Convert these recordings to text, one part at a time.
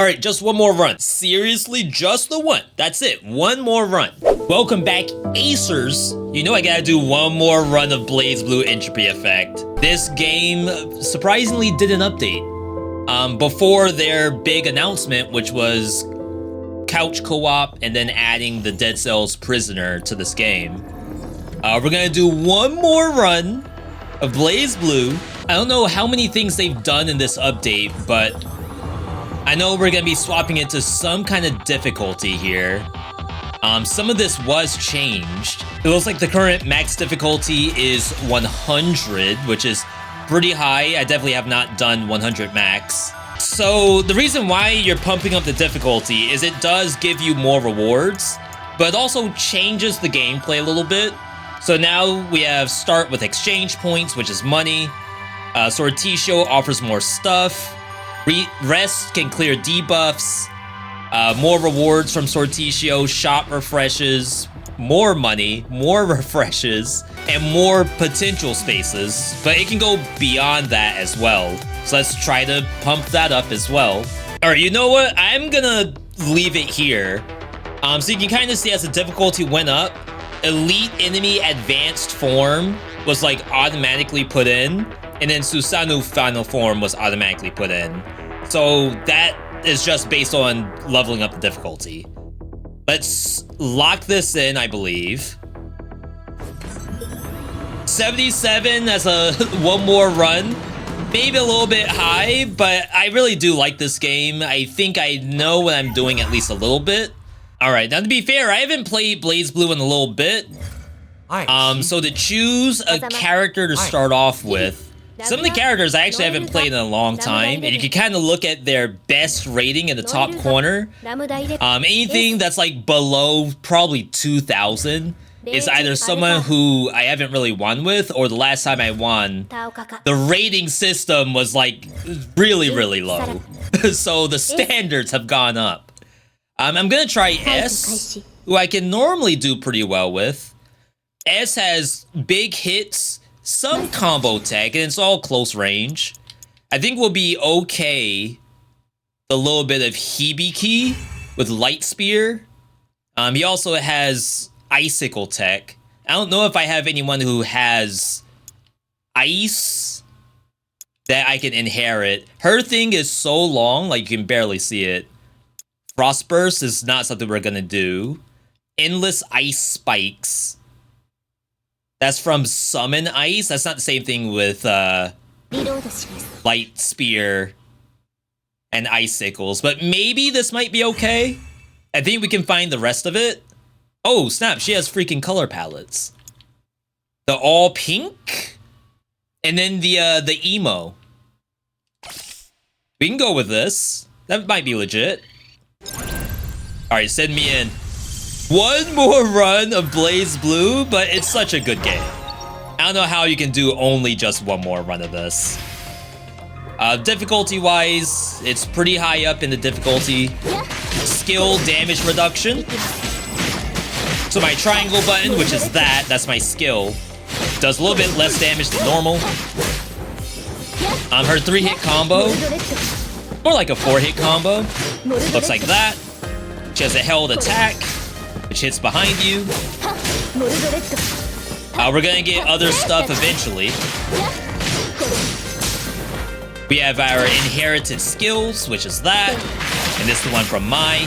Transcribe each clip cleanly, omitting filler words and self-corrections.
Alright, just one more run. Seriously, just the one. That's it, one more run. Welcome back, Acers. You know I gotta do one more run of Blazblue Entropy Effect. This game surprisingly did an update. Before their big announcement, which was couch co-op and then adding the Dead Cells prisoner to this game. We're gonna do one more run of Blazblue. I don't know how many things they've done in this update, but I know we're gonna be swapping it to some kind of difficulty here. Some of this was changed. It looks like the current max difficulty is 100, which is pretty high. I definitely have not done 100 max. So the reason why you're pumping up the difficulty is it does give you more rewards, but it also changes the gameplay a little bit. So now we have start with exchange points, which is money. Sortillo offers more stuff. Rest can clear debuffs. More rewards from Sortillo. Shop refreshes. More money. More refreshes. And more potential spaces. But it can go beyond that as well. So let's try to pump that up as well. Alright, you know what? I'm gonna leave it here. So you can kind of see as the difficulty went up, Elite Enemy Advanced Form was like automatically put in, and then Susanoo Final Form was automatically put in. So that is just based on leveling up the difficulty. Let's lock this in, I believe. 77 as a one more run. Maybe a little bit high, but I really do like this game. I think I know what I'm doing at least a little bit. All right, now to be fair, I haven't played Blazblue in a little bit. So to choose a character to start off with, some of the characters I actually haven't played in a long time, and you can kind of look at their best rating in the top corner. Anything that's like below probably 2,000 is either someone who I haven't really won with, or the last time I won, the rating system was like really, really low. So the standards have gone up. I'm gonna try S, who I can normally do pretty well with. S has big hits, some combo tech, and it's all close range. I think we'll be okay. A little bit of Hibiki with Light Spear. He also has Icicle tech. I don't know if I have anyone who has Ice that I can inherit. Her thing is so long, like you can barely see it. Frostburst is not something we're gonna do. Endless Ice Spikes. That's from Summon Ice. That's not the same thing with Light Spear and Icicles. But maybe this might be okay. I think we can find the rest of it. Oh, snap. She has freaking color palettes. The all pink. And then the emo. We can go with this. That might be legit. Alright, send me in. One more run of Blazblue, but it's such a good game. I don't know how you can do only just one more run of this. Difficulty-wise, it's pretty high up in the difficulty. Skill damage reduction. So my triangle button, which is that's my skill, does a little bit less damage than normal. Her 3-hit combo, more like a 4-hit combo. Looks like that. She has a held attack, which hits behind you. We're gonna get other stuff eventually. We have our inherited skills, which is that. And this is the one from Mai.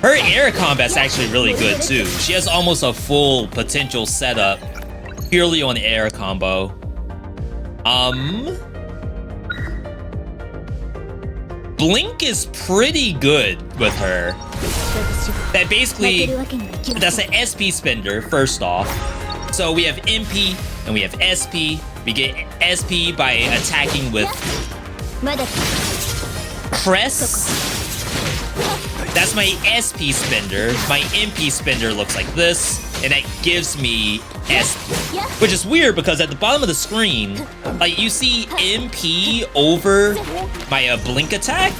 Her air combat's actually really good too. She has almost a full potential setup purely on air combo. Blink is pretty good with her. That basically, that's an SP spender, first off. So we have MP and we have SP. We get SP by attacking with Press. That's my SP spender. My MP spender looks like this, and that gives me SP. Which is weird because at the bottom of the screen, like you see MP over my blink attack.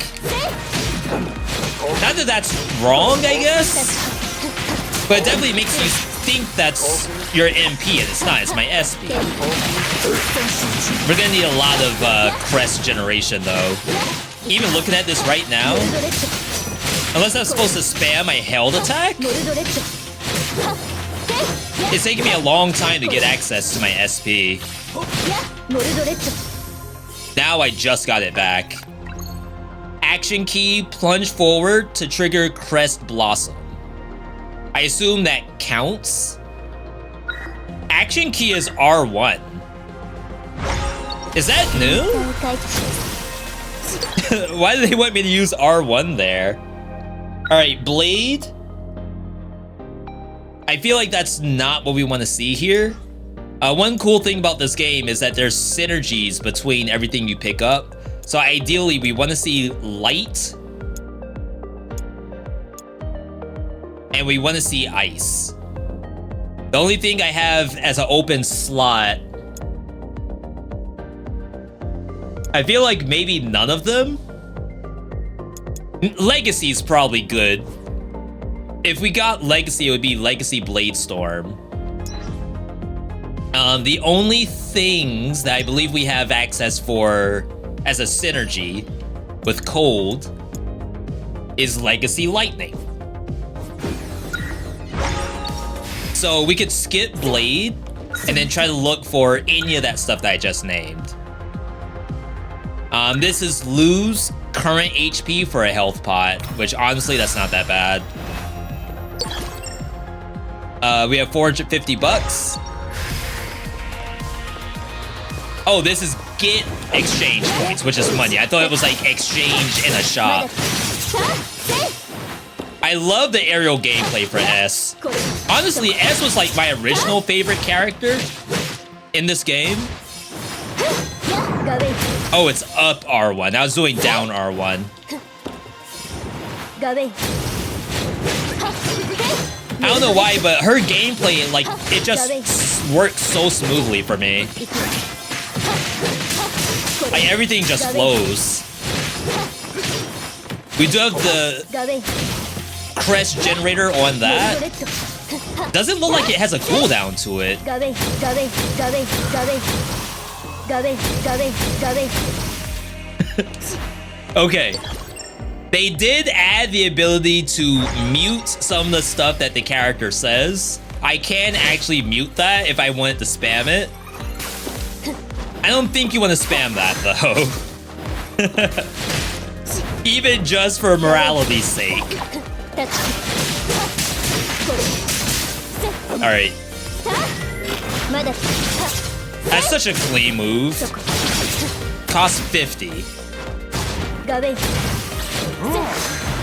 Not that that's wrong, I guess, but it definitely makes you think that's your MP, and it's not. It's my SP. We're gonna need a lot of crest generation, though. even looking at this right now, unless I'm supposed to spam my held attack, it's taking me a long time to get access to my SP. Now I just got it back. Action key, plunge forward to trigger Crest Blossom. I assume that counts. Action key is R1. Is that new? Why do they want me to use R1 there? Alright, Blade. I feel like that's not what we want to see here. One cool thing about this game is that there's synergies between everything you pick up. So ideally, we want to see light. And we want to see ice. The only thing I have as an open slot, I feel like maybe none of them. Legacy is probably good. If we got Legacy, it would be Legacy Bladestorm. The only things that I believe we have access for as a synergy with Cold is Legacy Lightning. So we could skip Blade and then try to look for any of that stuff that I just named. This is lose current HP for a health pot, which honestly, that's not that bad. We have 450 bucks. Oh, this is get exchange points, which is money. I thought it was like exchange in a shop. I love the aerial gameplay for S. Honestly, S was like my original favorite character in this game. Oh, it's up R1. I was doing down R1. I don't know why, but her gameplay, like, it just works so smoothly for me. Like, everything just flows. We do have the crest generator on that. Doesn't look like it has a cooldown to it. Okay. They did add the ability to mute some of the stuff that the character says. I can actually mute that if I wanted to spam it. I don't think you want to spam that, though. Even just for morality's sake. Alright. That's such a clean move. Cost 50.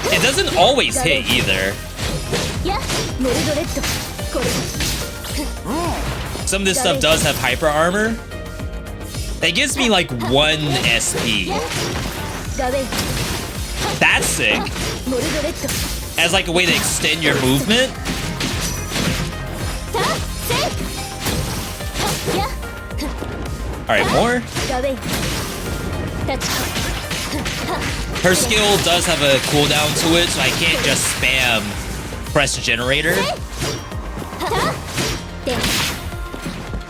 It doesn't always hit either. Some of this stuff does have hyper armor. That gives me like 1 SP. That's sick. As like a way to extend your movement. Alright, more. Her skill does have a cooldown to it, so I can't just spam press generator.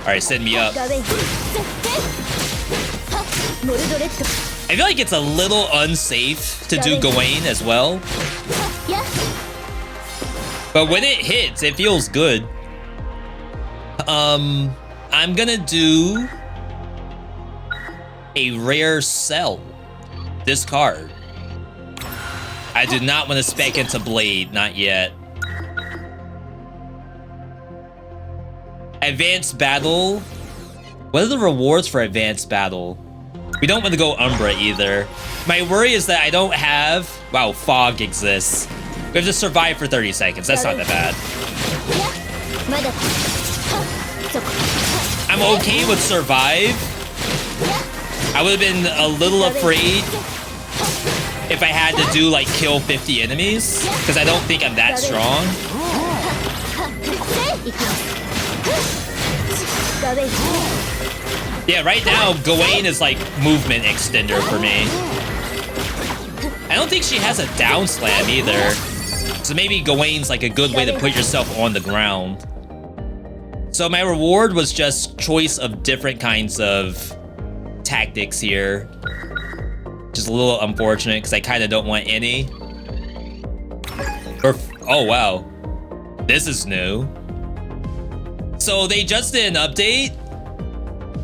Alright, send me up. I feel like it's a little unsafe to do Gawain as well. But when it hits, it feels good. I'm gonna do a rare cell. This card. I do not want to spec into Blade, not yet. Advanced Battle. What are the rewards for Advanced Battle? We don't want to go Umbra either. My worry is that I don't have... Wow, Fog exists. We have to survive for 30 seconds. That's not that bad. I'm okay with survive. I would have been a little afraid if I had to do like kill 50 enemies, because I don't think I'm that strong. Yeah, right now Gawain is like movement extender for me. I don't think she has a down slam either, so maybe Gawain's like a good way to put yourself on the ground. So my reward was just choice of different kinds of tactics here. Just is a little unfortunate because I kind of don't want any. Oh, wow. This is new. So they just did an update,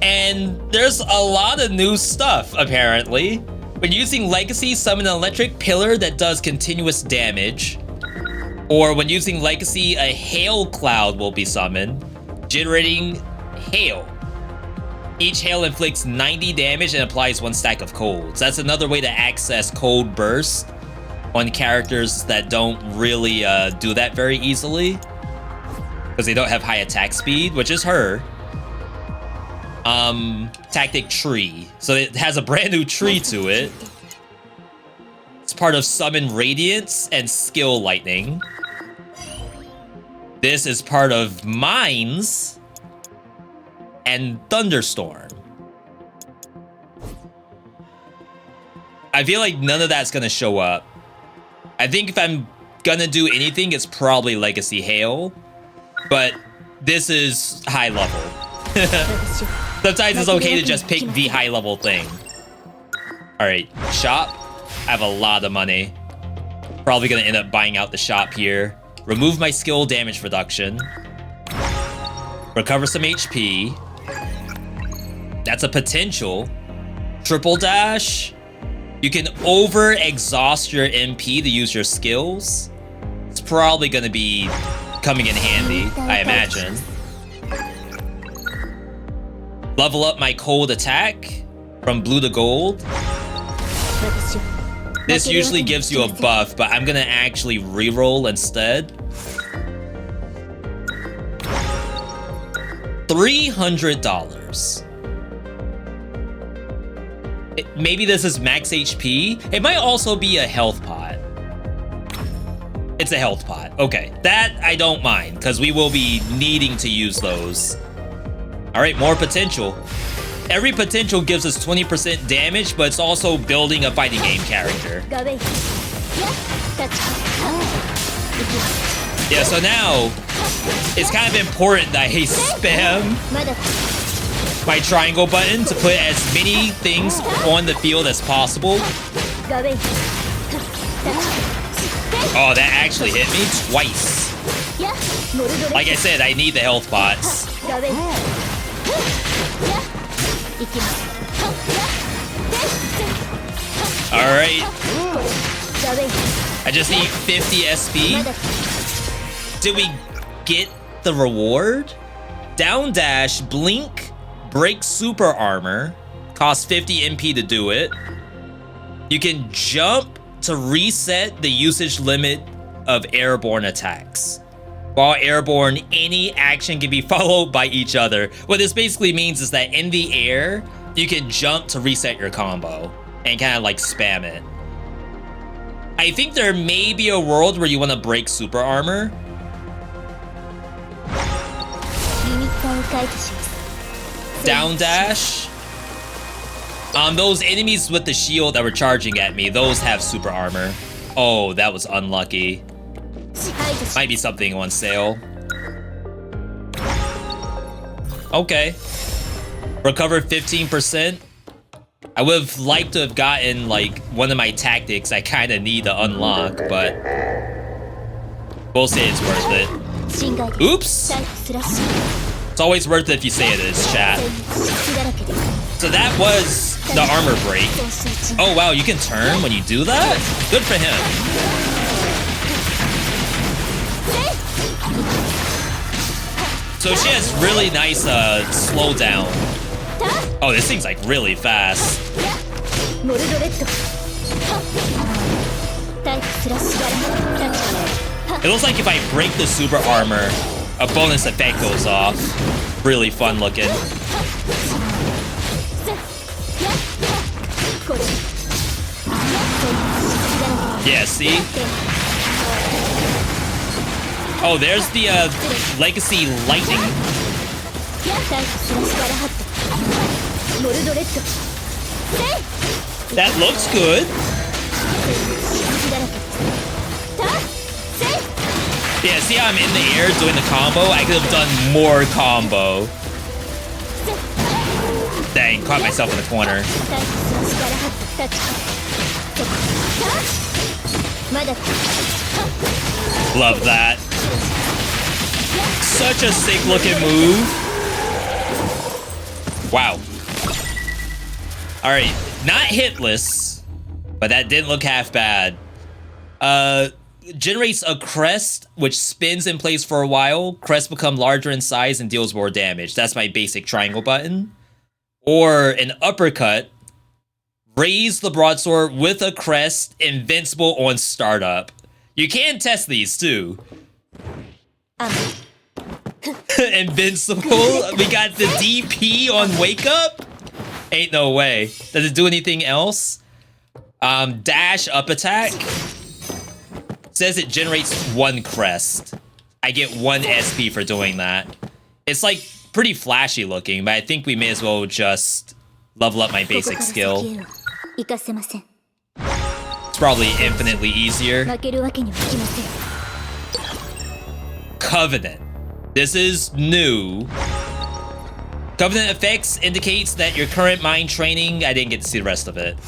and there's a lot of new stuff, apparently. When using Legacy, summon an electric pillar that does continuous damage. Or when using Legacy, a hail cloud will be summoned, generating hail. Each hail inflicts 90 damage and applies 1 stack of colds. That's another way to access cold burst on characters that don't really do that very easily. Because they don't have high attack speed, which is her. Tactic tree. So it has a brand new tree to it. It's part of Summon Radiance and Skill Lightning. This is part of Mines and Thunderstorm. I feel like none of that's gonna show up. I think if I'm gonna do anything, it's probably Legacy Hail. But this is high level. Sometimes it's okay to just pick the high level thing. Alright, shop. I have a lot of money. Probably gonna end up buying out the shop here. Remove my skill damage reduction. Recover some HP. That's a potential. Triple dash. You can over exhaust your MP to use your skills. It's probably gonna be coming in handy, I imagine. Level up my cold attack from blue to gold. This usually gives you a buff, but I'm gonna actually reroll instead. $300. Maybe this is max HP. It might also be a health pot. It's a health pot. Okay, that I don't mind, because we will be needing to use those. All right, more potential. Every potential gives us 20% damage, but it's also building a fighting game character. Yeah, so now it's kind of important that I spam my triangle button to put as many things on the field as possible. Oh, that actually hit me twice. Like I said, I need the health pots. Alright. I just need 50 SP. Did we get the reward? Down dash, blink, break super armor. Costs 50 MP to do it. You can jump to reset the usage limit of airborne attacks. While airborne, any action can be followed by each other. What this basically means is that in the air, you can jump to reset your combo and kind of like spam it. I think there may be a world where you want to break super armor. Down dash. Those enemies with the shield that were charging at me, those have super armor. Oh, that was unlucky. Might be something on sale. Okay. Recovered 15%. I would have liked to have gotten like one of my tactics I kind of need to unlock, but we'll say it's worth it. Oops! It's always worth it if you say it is, chat. So that was the armor break. Oh wow, you can turn when you do that? Good for him. So she has really nice slowdown. Oh, this thing's like really fast. It looks like if I break the super armor, a bonus effect goes off. Really fun looking. Yeah, see? Oh, there's the Legacy Lightning. That looks good. Yeah, see how I'm in the air doing the combo? I could have done more combo. Dang, caught myself in the corner. Love that. Such a sick looking move. Wow. Alright, not hitless, but that didn't look half bad. Generates a crest, which spins in place for a while. Crests become larger in size and deals more damage. That's my basic triangle button. Or an uppercut. Raise the broadsword with a crest, invincible on startup. You can test these too. Invincible. We got the DP on wake up. Ain't no way. Does it do anything else? Dash up attack. Says it generates 1 crest. I get 1 SP for doing that. It's like pretty flashy looking, but I think we may as well just level up my basic skill. It's probably infinitely easier. Covenant. This is new. Covenant effects indicates that your current mind training, I didn't get to see the rest of it.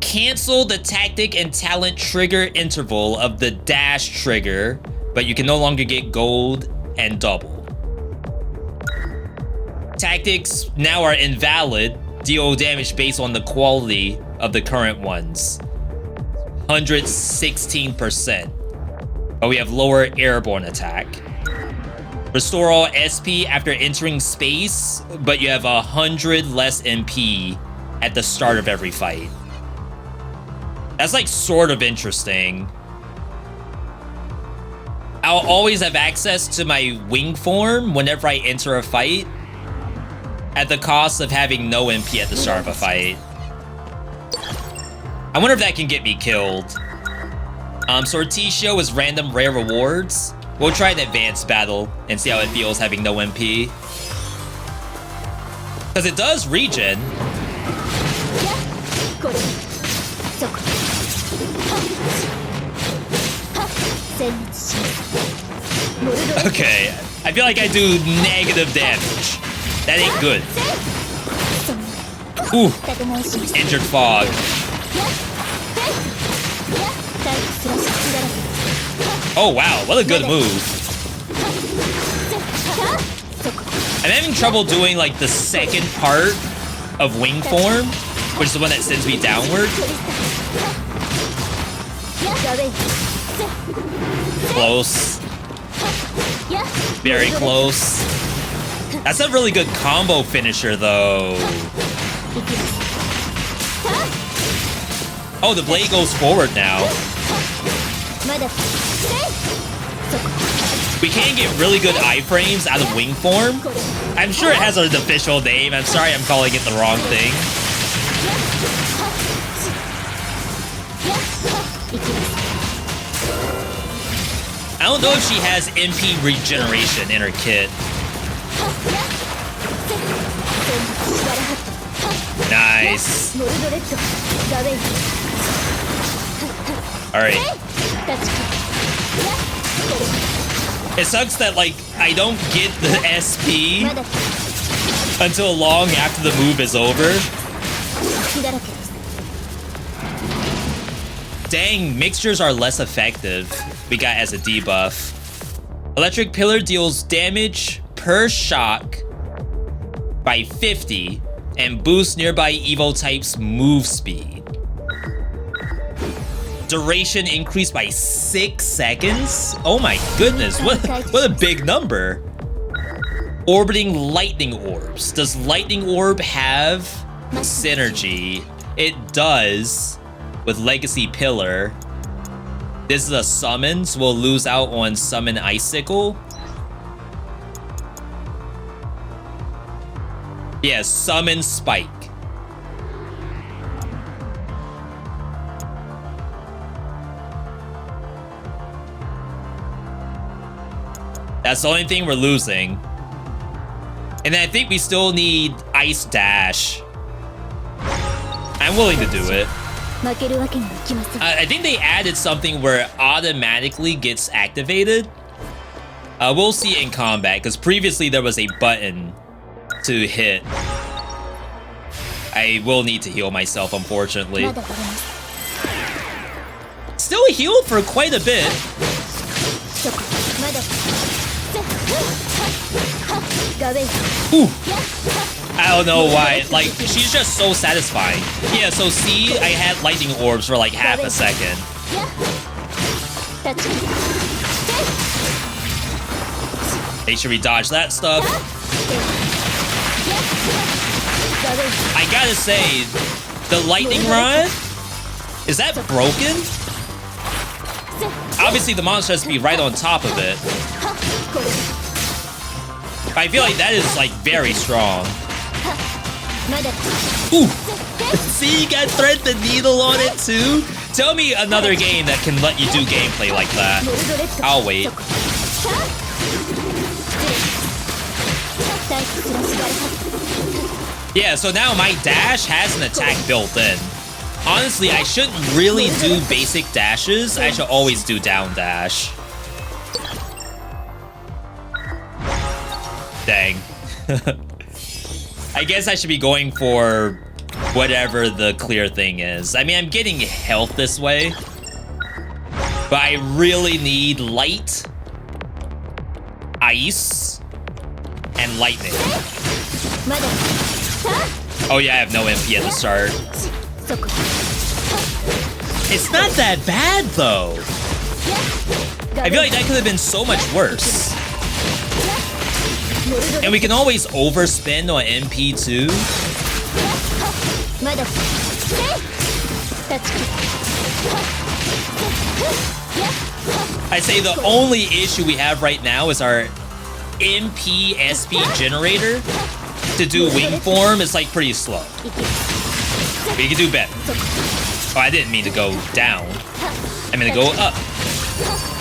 Cancel the tactic and talent trigger interval of the dash trigger, but you can no longer get gold and double. Tactics now are invalid. Deal damage based on the quality of the current ones. 116%. But we have lower airborne attack. Restore all SP after entering space, but you have 100 less MP at the start of every fight. That's like sort of interesting. I'll always have access to my wing form whenever I enter a fight, at the cost of having no MP at the start of a fight. I wonder if that can get me killed. Sortitio is random rare rewards. We'll try an advanced battle and see how it feels having no MP. Because it does regen. Okay, I feel like I do negative damage. That ain't good. Ooh, injured fog. Oh wow, what a good move. I'm having trouble doing like the second part of wing form, which is the one that sends me downward. Close. Very close. That's a really good combo finisher though. Oh, the blade goes forward now. We can get really good iframes out of wing form. I'm sure it has an official name. I'm sorry I'm calling it the wrong thing. I don't know if she has MP regeneration in her kit. Nice. Alright. It sucks that, like, I don't get the SP until long after the move is over. Dang, mixtures are less effective. We got as a debuff. Electric Pillar deals damage per shock by 50 and boosts nearby Evo types' move speed. Duration increased by 6 seconds? Oh my goodness, what a big number. Orbiting lightning orbs. Does lightning orb have synergy? It does with Legacy Pillar. This is a summon, so we'll lose out on Summon Icicle. Yeah, Summon Spike. That's the only thing we're losing. And then I think we still need Ice Dash. I'm willing to do it. I think they added something where it automatically gets activated. We'll see it in combat, because previously there was a button to hit. I will need to heal myself, unfortunately. Still healed for quite a bit. Ooh. I don't know why. Like, she's just so satisfying. Yeah, so see, I had lightning orbs for like half a second. Make sure we dodge that stuff. I gotta say, the lightning rod, is that broken? Obviously the monster has to be right on top of it. But I feel like that is like very strong. Ooh! See, you got thread the needle on it too? Tell me another game that can let you do gameplay like that. I'll wait. Yeah, so now my dash has an attack built in. Honestly, I shouldn't really do basic dashes. I should always do down dash. Dang. I guess I should be going for whatever the clear thing is. I mean, I'm getting health this way, but I really need light, ice, and lightning. Oh yeah, I have no MP at the start. It's not that bad though. I feel like that could have been so much worse. And we can always overspend on MP too. I'd say the only issue we have right now is our MP SP generator to do wing form is like pretty slow. We can do better. Oh, I didn't mean to go down. I mean to go up.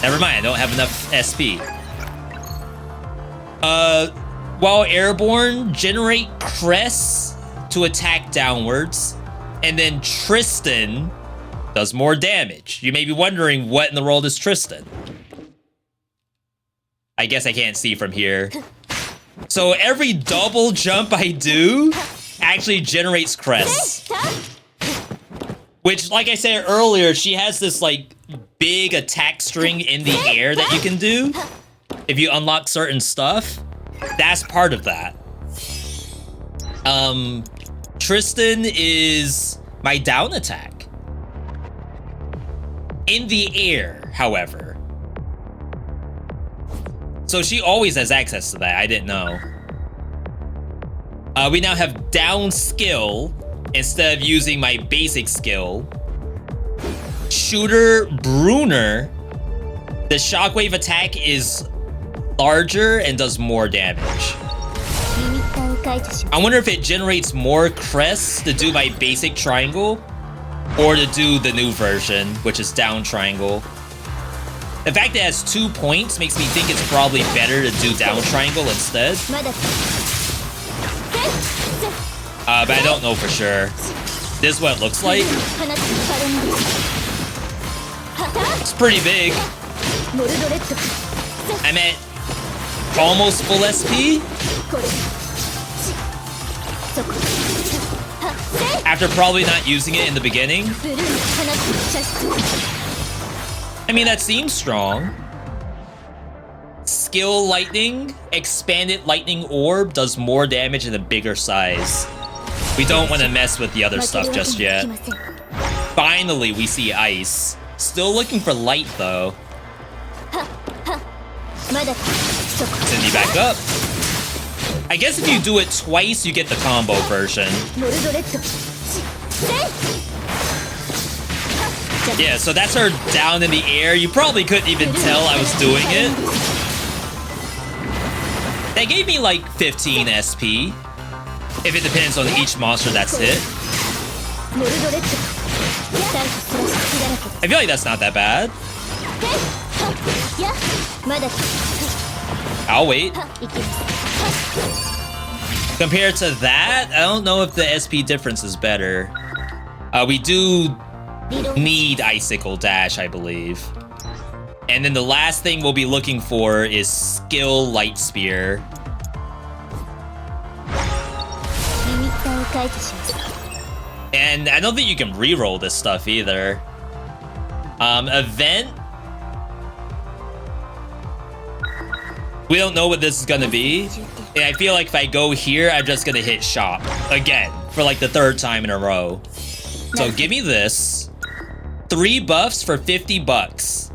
Never mind, I don't have enough SP. While airborne, generate crests to attack downwards, and then Tristan does more damage. You may be wondering, what in the world is Tristan? I guess I can't see from here. So every double jump I do actually generates crests. Which, like I said earlier, she has this like big attack string in the air that you can do if you unlock certain stuff. That's part of that. Tristan is my down attack. In the air, however. So she always has access to that, I didn't know. We now have down skill instead of using my basic skill. Shooter Bruner. The shockwave attack is larger and does more damage. I wonder if it generates more crests to do my basic triangle or to do the new version, which is down triangle. The fact that it has 2 points makes me think it's probably better to do down triangle instead. But I don't know for sure. This is what it looks like. It's pretty big. I'm at almost full SP. After probably not using it in the beginning. I mean, that seems strong. Skill lightning, expanded lightning orb does more damage in a bigger size. We don't want to mess with the other stuff just yet. Finally, we see ice. Still looking for light though. Send you back up. I guess if you do it twice, you get the combo version. Yeah, so that's her down in the air. You probably couldn't even tell I was doing it. That gave me like 15 SP. If it depends on each monster that's hit. I feel like that's not that bad. I'll wait. Compared to that, I don't know if the SP difference is better. We do need Icicle Dash, I believe. And then the last thing we'll be looking for is Skill Light Spear. And I don't think you can reroll this stuff either. Event. We don't know what this is gonna be. And I feel like if I go here, I'm just gonna hit shop again for like the 3rd time in a row. So give me this. 3 buffs for 50 bucks.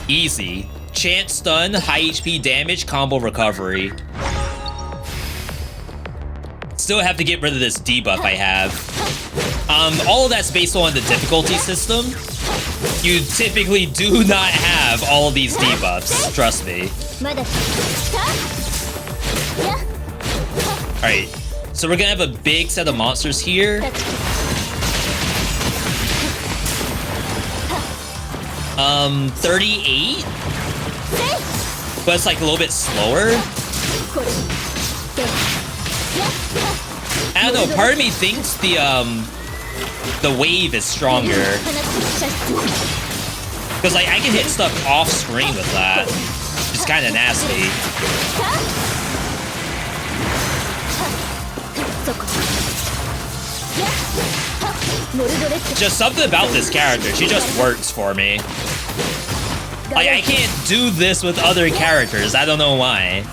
Easy. Chance stun, high HP damage, combo recovery. Still have to get rid of this debuff I have. All of that's based on the difficulty system. You typically do not have all of these debuffs, trust me. Alright, so we're gonna have a big set of monsters here. 38? But it's like a little bit slower. I don't know, part of me thinks the wave is stronger. Because like I can hit stuff off screen with that. It's kind of nasty. Just something about this character, she just works for me. Like I can't do this with other characters, I don't know why.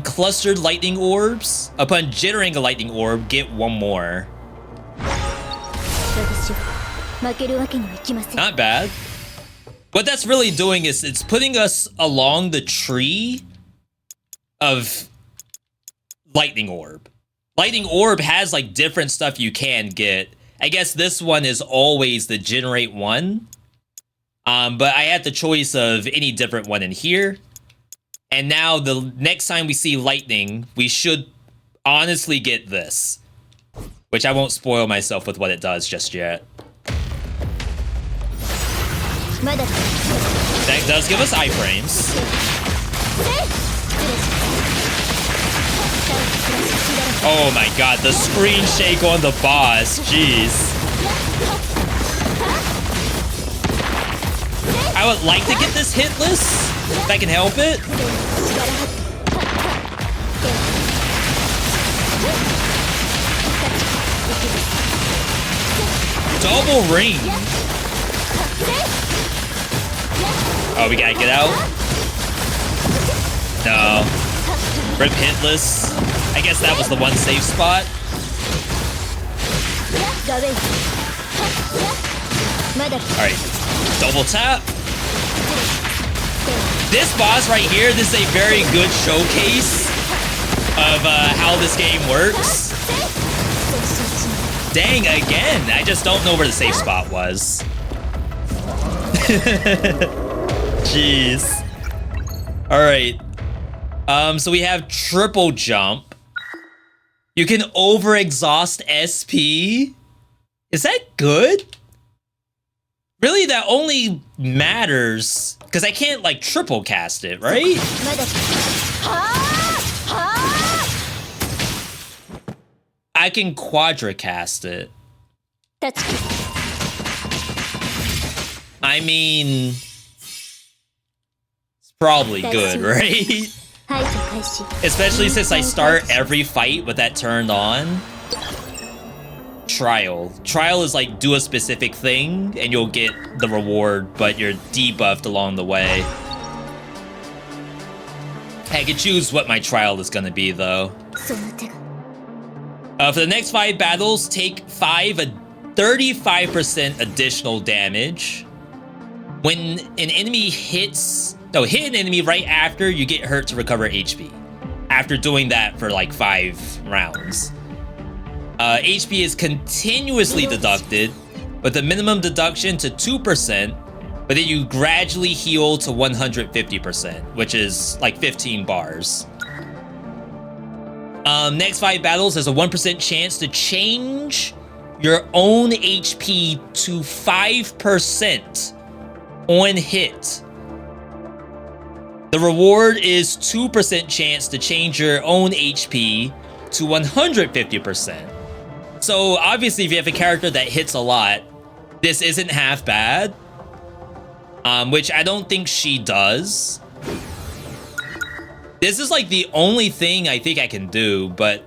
Clustered lightning orbs. Upon jittering a lightning orb, get 1 more. Not bad. What that's really doing is it's putting us along the tree of lightning orb. Lightning orb has like different stuff you can get. I guess this one is always the generate one. But I had the choice of any different one in here. And now the next time we see lightning, we should honestly get this. Which I won't spoil myself with what it does just yet. That does give us iframes. Oh my god, the screen shake on the boss, jeez. I would like to get this hitless, if I can help it. Double ring. Oh, we gotta get out? No. Rip hitless. I guess that was the one safe spot. Alright. Double tap. This boss right here, this is a very good showcase of how this game works. Dang, again. I just don't know where the safe spot was. Jeez. Alright. So we have triple jump. You can over exhaust SP. Is that good? Really, that only matters because I can't like triple cast it, right? I can quadricast it. I mean, it's probably good, right? Especially since I start every fight with that turned on. Trial. Trial is like do a specific thing and you'll get the reward, but you're debuffed along the way. I can choose what my trial is gonna be though. For the next 5 battles, take 35% additional damage. When an enemy hit an enemy right after, you get hurt to recover HP. After doing that for like 5 rounds. HP is continuously deducted, with the minimum deduction to 2%, but then you gradually heal to 150%, which is like 15 bars. Next 5 battles, there's a 1% chance to change your own HP to 5% on hit. The reward is 2% chance to change your own HP to 150%. So obviously if you have a character that hits a lot, this isn't half bad. Which I don't think she does. This is like the only thing I think I can do, but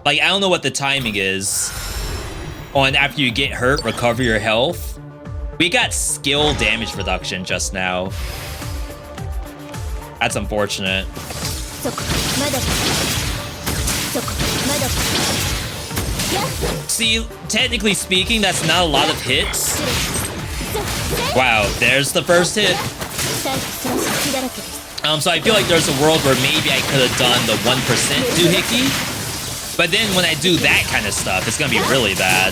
Like, I don't know what the timing is on after you get hurt, recover your health. We got skill damage reduction just now. That's unfortunate. See, technically speaking, that's not a lot of hits. Wow, there's the first hit. So I feel like there's a world where maybe I could have done the 1% doohickey. But then when I do that kind of stuff, it's gonna be really bad.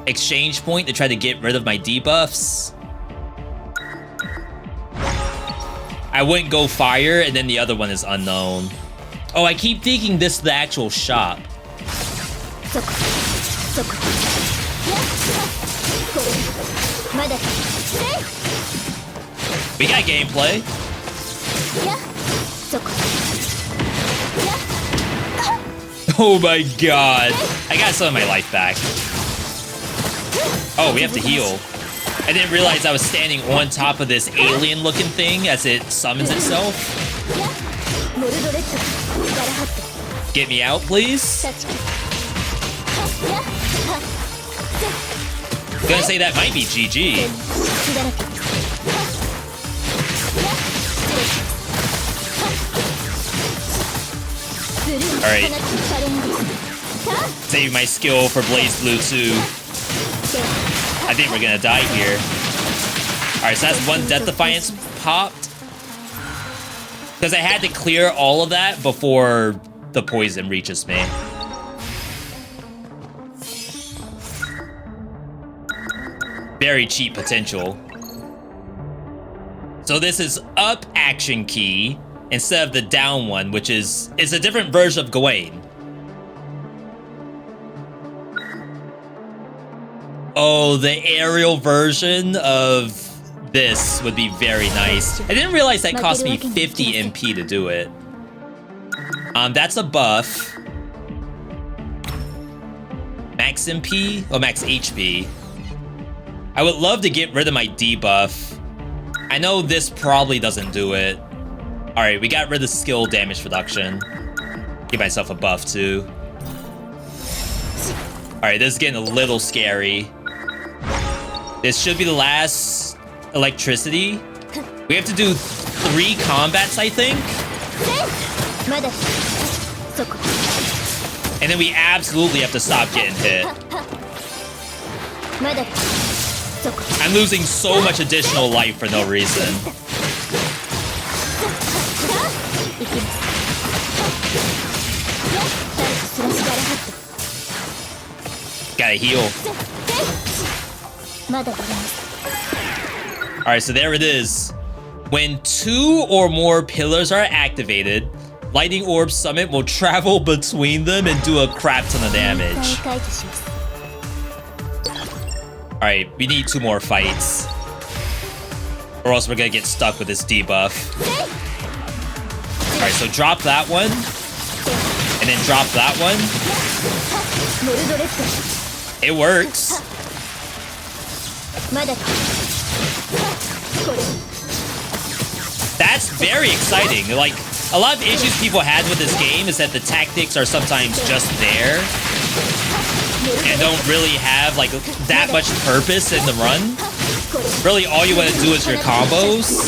Exchange point to try to get rid of my debuffs. I wouldn't go fire, and then the other one is unknown. Oh, I keep thinking this is the actual shop. We got gameplay. Oh my god. I got some of my life back. Oh, we have to heal. I didn't realize I was standing on top of this alien-looking thing as it summons itself. Get me out, please. Gonna say that might be GG. Alright. Save my skill for Blazblue too. I think we're gonna die here. Alright, so that's one Death Defiance popped. Because I had to clear all of that before the poison reaches me. Very cheap potential. So this is up action key instead of the down one, which is a different version of Gawain. Oh, the aerial version of this would be very nice. I didn't realize that cost me 50 MP to do it. That's a buff. Max MP? Oh, max HP. I would love to get rid of my debuff. I know this probably doesn't do it. Alright, we got rid of skill damage reduction. Give myself a buff too. Alright, this is getting a little scary. This should be the last electricity. We have to do 3 combats, I think. And then we absolutely have to stop getting hit. I'm losing so much additional life for no reason. Gotta heal. Alright, so there it is. When 2 or more pillars are activated, Lightning Orb Summit will travel between them and do a crap ton of damage. Alright, we need 2 more fights. Or else we're gonna get stuck with this debuff. Alright, so drop that one. And then drop that one. It works. That's very exciting. Like, a lot of issues people had with this game is that the tactics are sometimes just there and don't really have like that much purpose in the run. Really, all you want to do is your combos.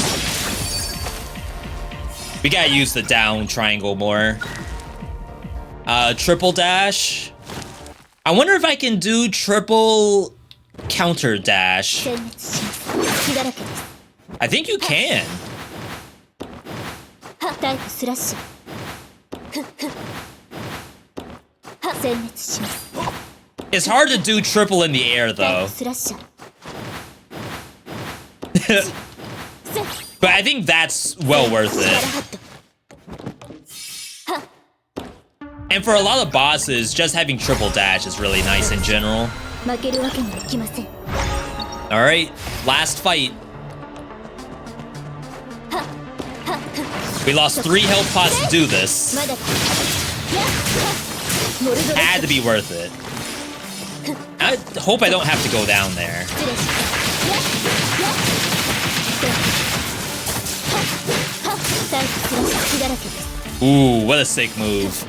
We gotta use the down triangle more. Triple dash. I wonder if I can do triple counter dash. I think you can. It's hard to do triple in the air, though. But I think that's well worth it. And for a lot of bosses, just having triple dash is really nice in general. Alright, last fight. We lost 3 health pots to do this. Had to be worth it. I hope I don't have to go down there. Ooh, what a sick move.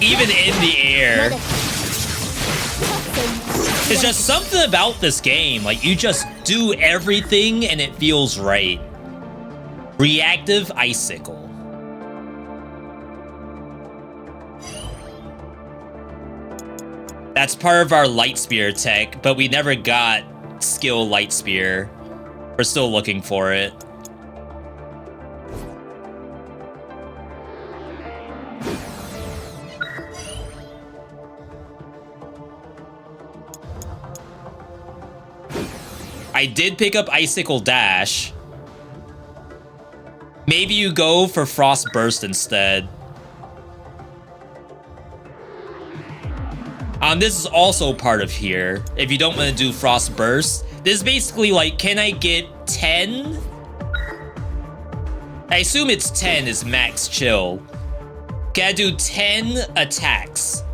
Even in the air. It's just something about this game. Like, you just do everything and it feels right. Reactive Icicle. That's part of our Light Spear tech, but we never got skill Light Spear. We're still looking for it. I did pick up Icicle Dash. Maybe you go for Frost Burst instead. This is also part of here. If you don't want to do Frost Burst, this is basically like, can I get 10? I assume it's 10 is max chill. Can I do 10 attacks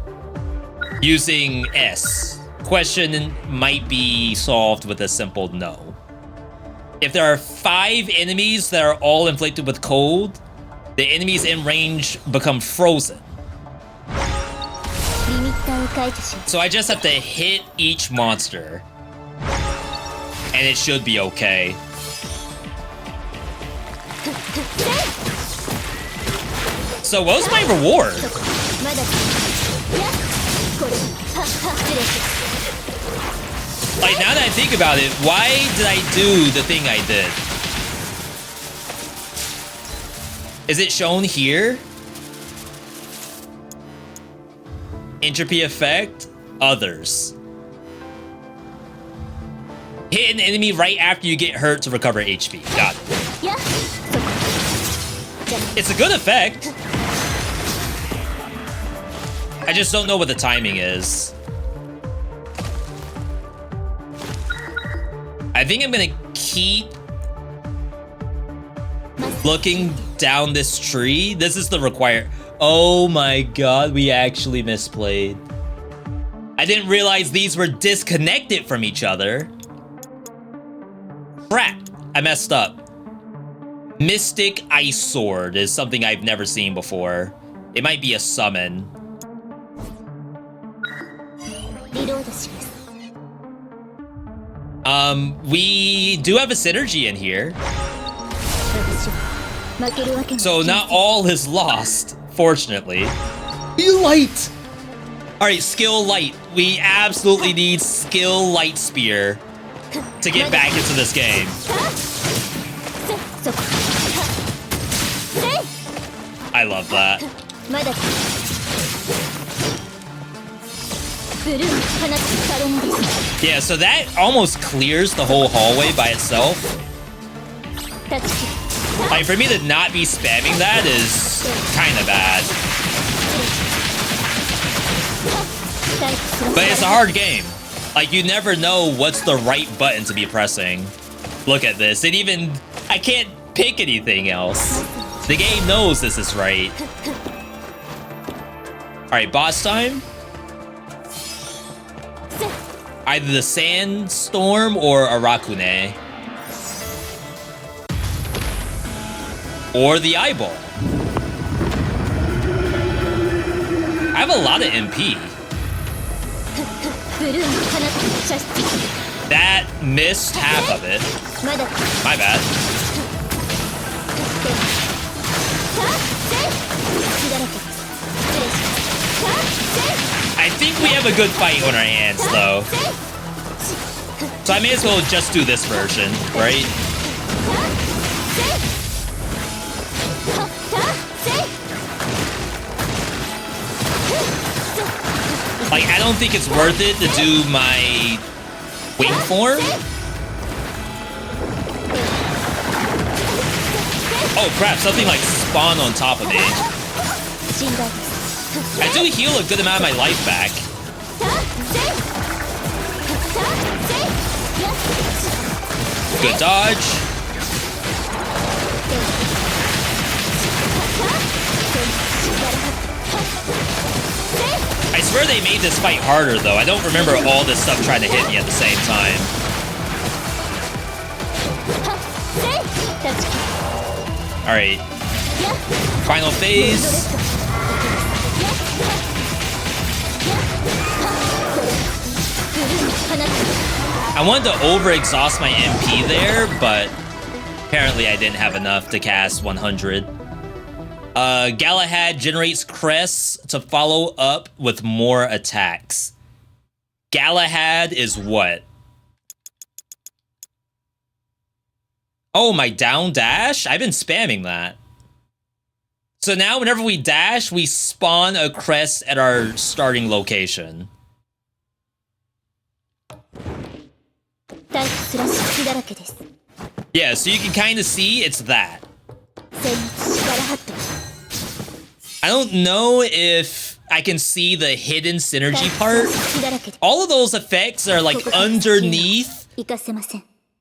using S? Question might be solved with a simple no. If there are 5 enemies that are all inflicted with cold, the enemies in range become frozen. So I just have to hit each monster, and it should be okay. So what was my reward? Like, now that I think about it, why did I do the thing I did? Is it shown here? Entropy Effect, Others. Hit an enemy right after you get hurt to recover HP. Got it. It's a good effect. I just don't know what the timing is. I think I'm gonna keep looking down this tree. This is the required. Oh my god, we actually misplayed. I didn't realize these were disconnected from each other. Crap, I messed up. Mystic Ice Sword is something I've never seen before. It might be a summon. We do have a synergy in here. So not all is lost, fortunately. Be light! Alright, skill light. We absolutely need skill Light Spear to get back into this game. I love that. Yeah, so that almost clears the whole hallway by itself. Like, for me to not be spamming that is kind of bad. But it's a hard game. Like, you never know what's the right button to be pressing. Look at this. I can't pick anything else. The game knows this is right. Alright, boss time. Either the Sandstorm or Arakune. Or the Eyeball. I have a lot of MP. That missed half of it. My bad. I think we have a good fight on our hands, though. So I may as well just do this version, right? Like, I don't think it's worth it to do my wing form. Oh crap, something like spawned on top of me. I do heal a good amount of my life back. Good dodge. I swear they made this fight harder, though. I don't remember all this stuff trying to hit me at the same time. Alright. Final phase. I wanted to over-exhaust my MP there, but apparently I didn't have enough to cast 100. Galahad generates crests to follow up with more attacks. Galahad is what? Oh, my down dash? I've been spamming that. So now whenever we dash, we spawn a crest at our starting location. Yeah, so you can kind of see it's that. I don't know if I can see the hidden synergy part. All of those effects are like underneath.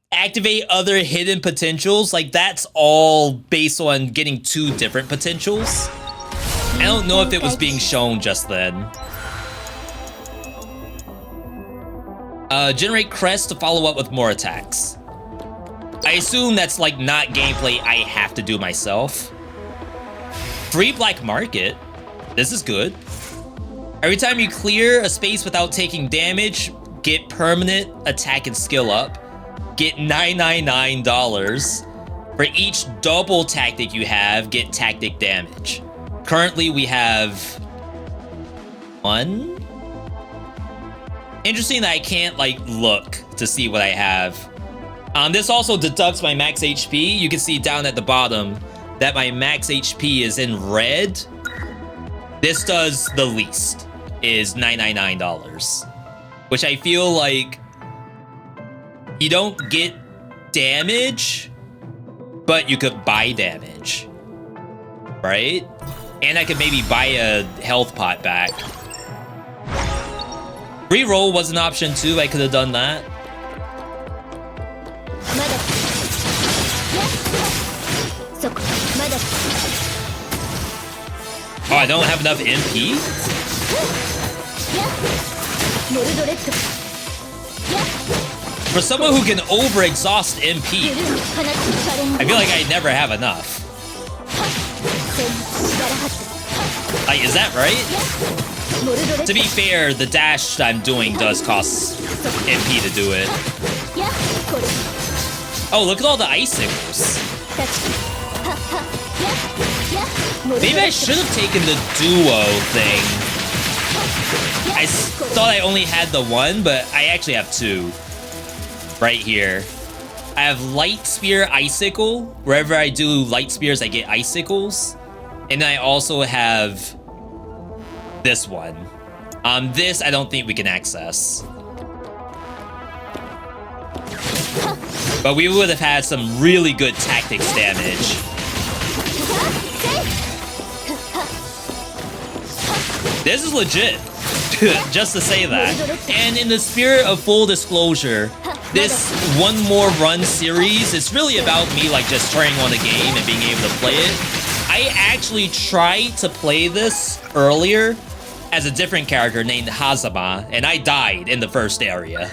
Activate other hidden potentials. Like that's all based on getting 2 different potentials. I don't know if it was being shown just then. Generate crest to follow up with more attacks. I assume that's like not gameplay I have to do myself. Free black market. This is good. Every time you clear a space without taking damage, get permanent attack and skill up. Get $999. For each double tactic you have, get tactic damage. Currently we have 1. Interesting that I can't like look to see what I have. This also deducts my max HP. You can see down at the bottom that my max HP is in red. This does the least, is $999. Which I feel like you don't get damage, but you could buy damage, right? And I could maybe buy a health pot back. Reroll was an option too, I could have done that. Oh, I don't have enough MP? For someone who can over-exhaust MP, I feel like I never have enough. Like, is that right? To be fair, the dash I'm doing does cost MP to do it. Oh, look at all the icicles. Maybe I should have taken the duo thing. I thought I only had the 1, but I actually have 2. Right here. I have light spear icicle. Wherever I do light spears, I get icicles. And I also have this one. This I don't think we can access. But we would have had some really good tactics damage. This is legit. Just to say that. And in the spirit of full disclosure, this one more run series, it's really about me like just turning on the game and being able to play it. I actually tried to play this earlier as a different character named Hazama, and I died in the first area.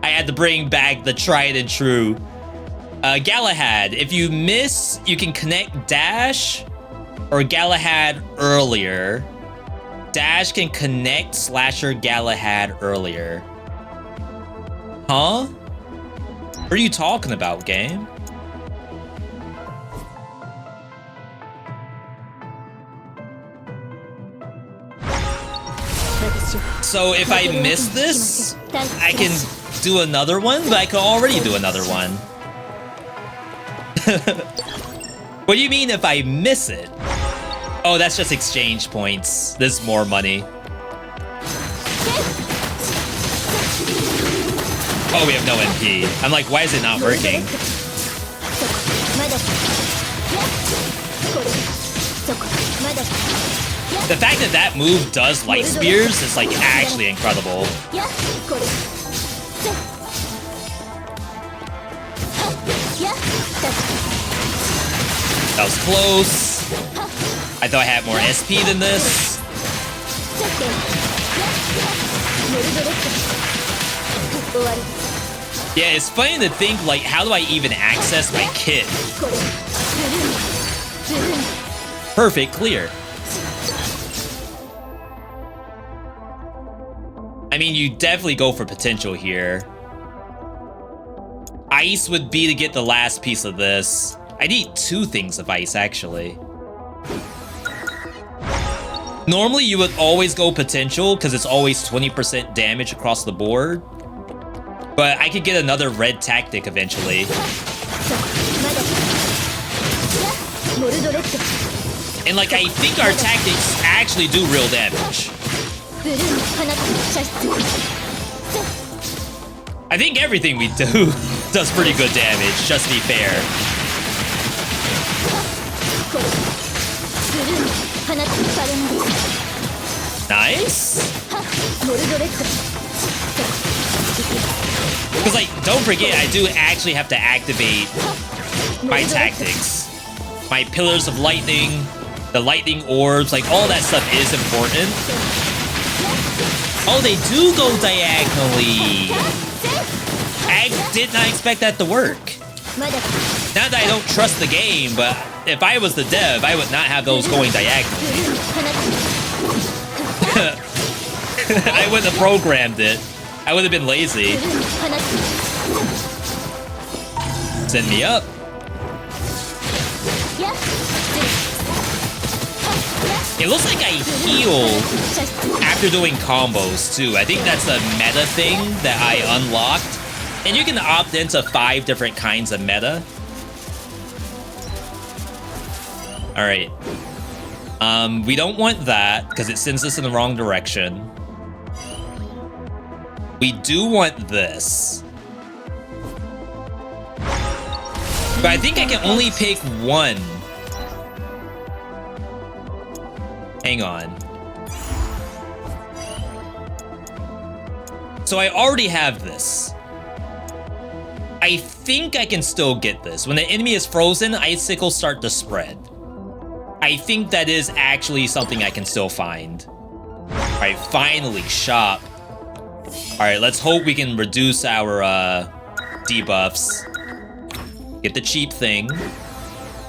I had to bring back the tried and true. Galahad, if you miss, you can connect Dash or Galahad earlier. Dash can connect Slasher Galahad earlier. Huh? What are you talking about, game? So if I miss this, I can do another one, but I can already do another one. What do you mean if I miss it? Oh, that's just exchange points. There's more money. Oh, we have no MP. I'm like, why is it not working? The fact that that move does light spears is like actually incredible. That was close. I thought I had more SP than this. Yeah, it's funny to think, like, how do I even access my kit? Perfect clear. I mean, you definitely go for potential here. Ice would be to get the last piece of this. I need 2 things of ice, actually. Normally, you would always go potential because it's always 20% damage across the board. But I could get another red tactic eventually. And like, I think our tactics actually do real damage. I think everything we do does pretty good damage, just to be fair. Nice. Because, like, don't forget, I do actually have to activate my tactics. My pillars of lightning, the lightning orbs, like, all that stuff is important. Oh, they do go diagonally. I did not expect that to work. Not that I don't trust the game, but if I was the dev, I would not have those going diagonally. I wouldn't have programmed it. I would have been lazy. Send me up. It looks like I heal after doing combos too. I think that's the meta thing that I unlocked. And you can opt into 5 different kinds of meta. Alright. We don't want that because it sends us in the wrong direction. We do want this. But I think I can only pick 1. Hang on. So I already have this. I think I can still get this. When the enemy is frozen, icicles start to spread. I think that is actually something I can still find. Alright, finally, shop. Alright, let's hope we can reduce our debuffs. Get the cheap thing.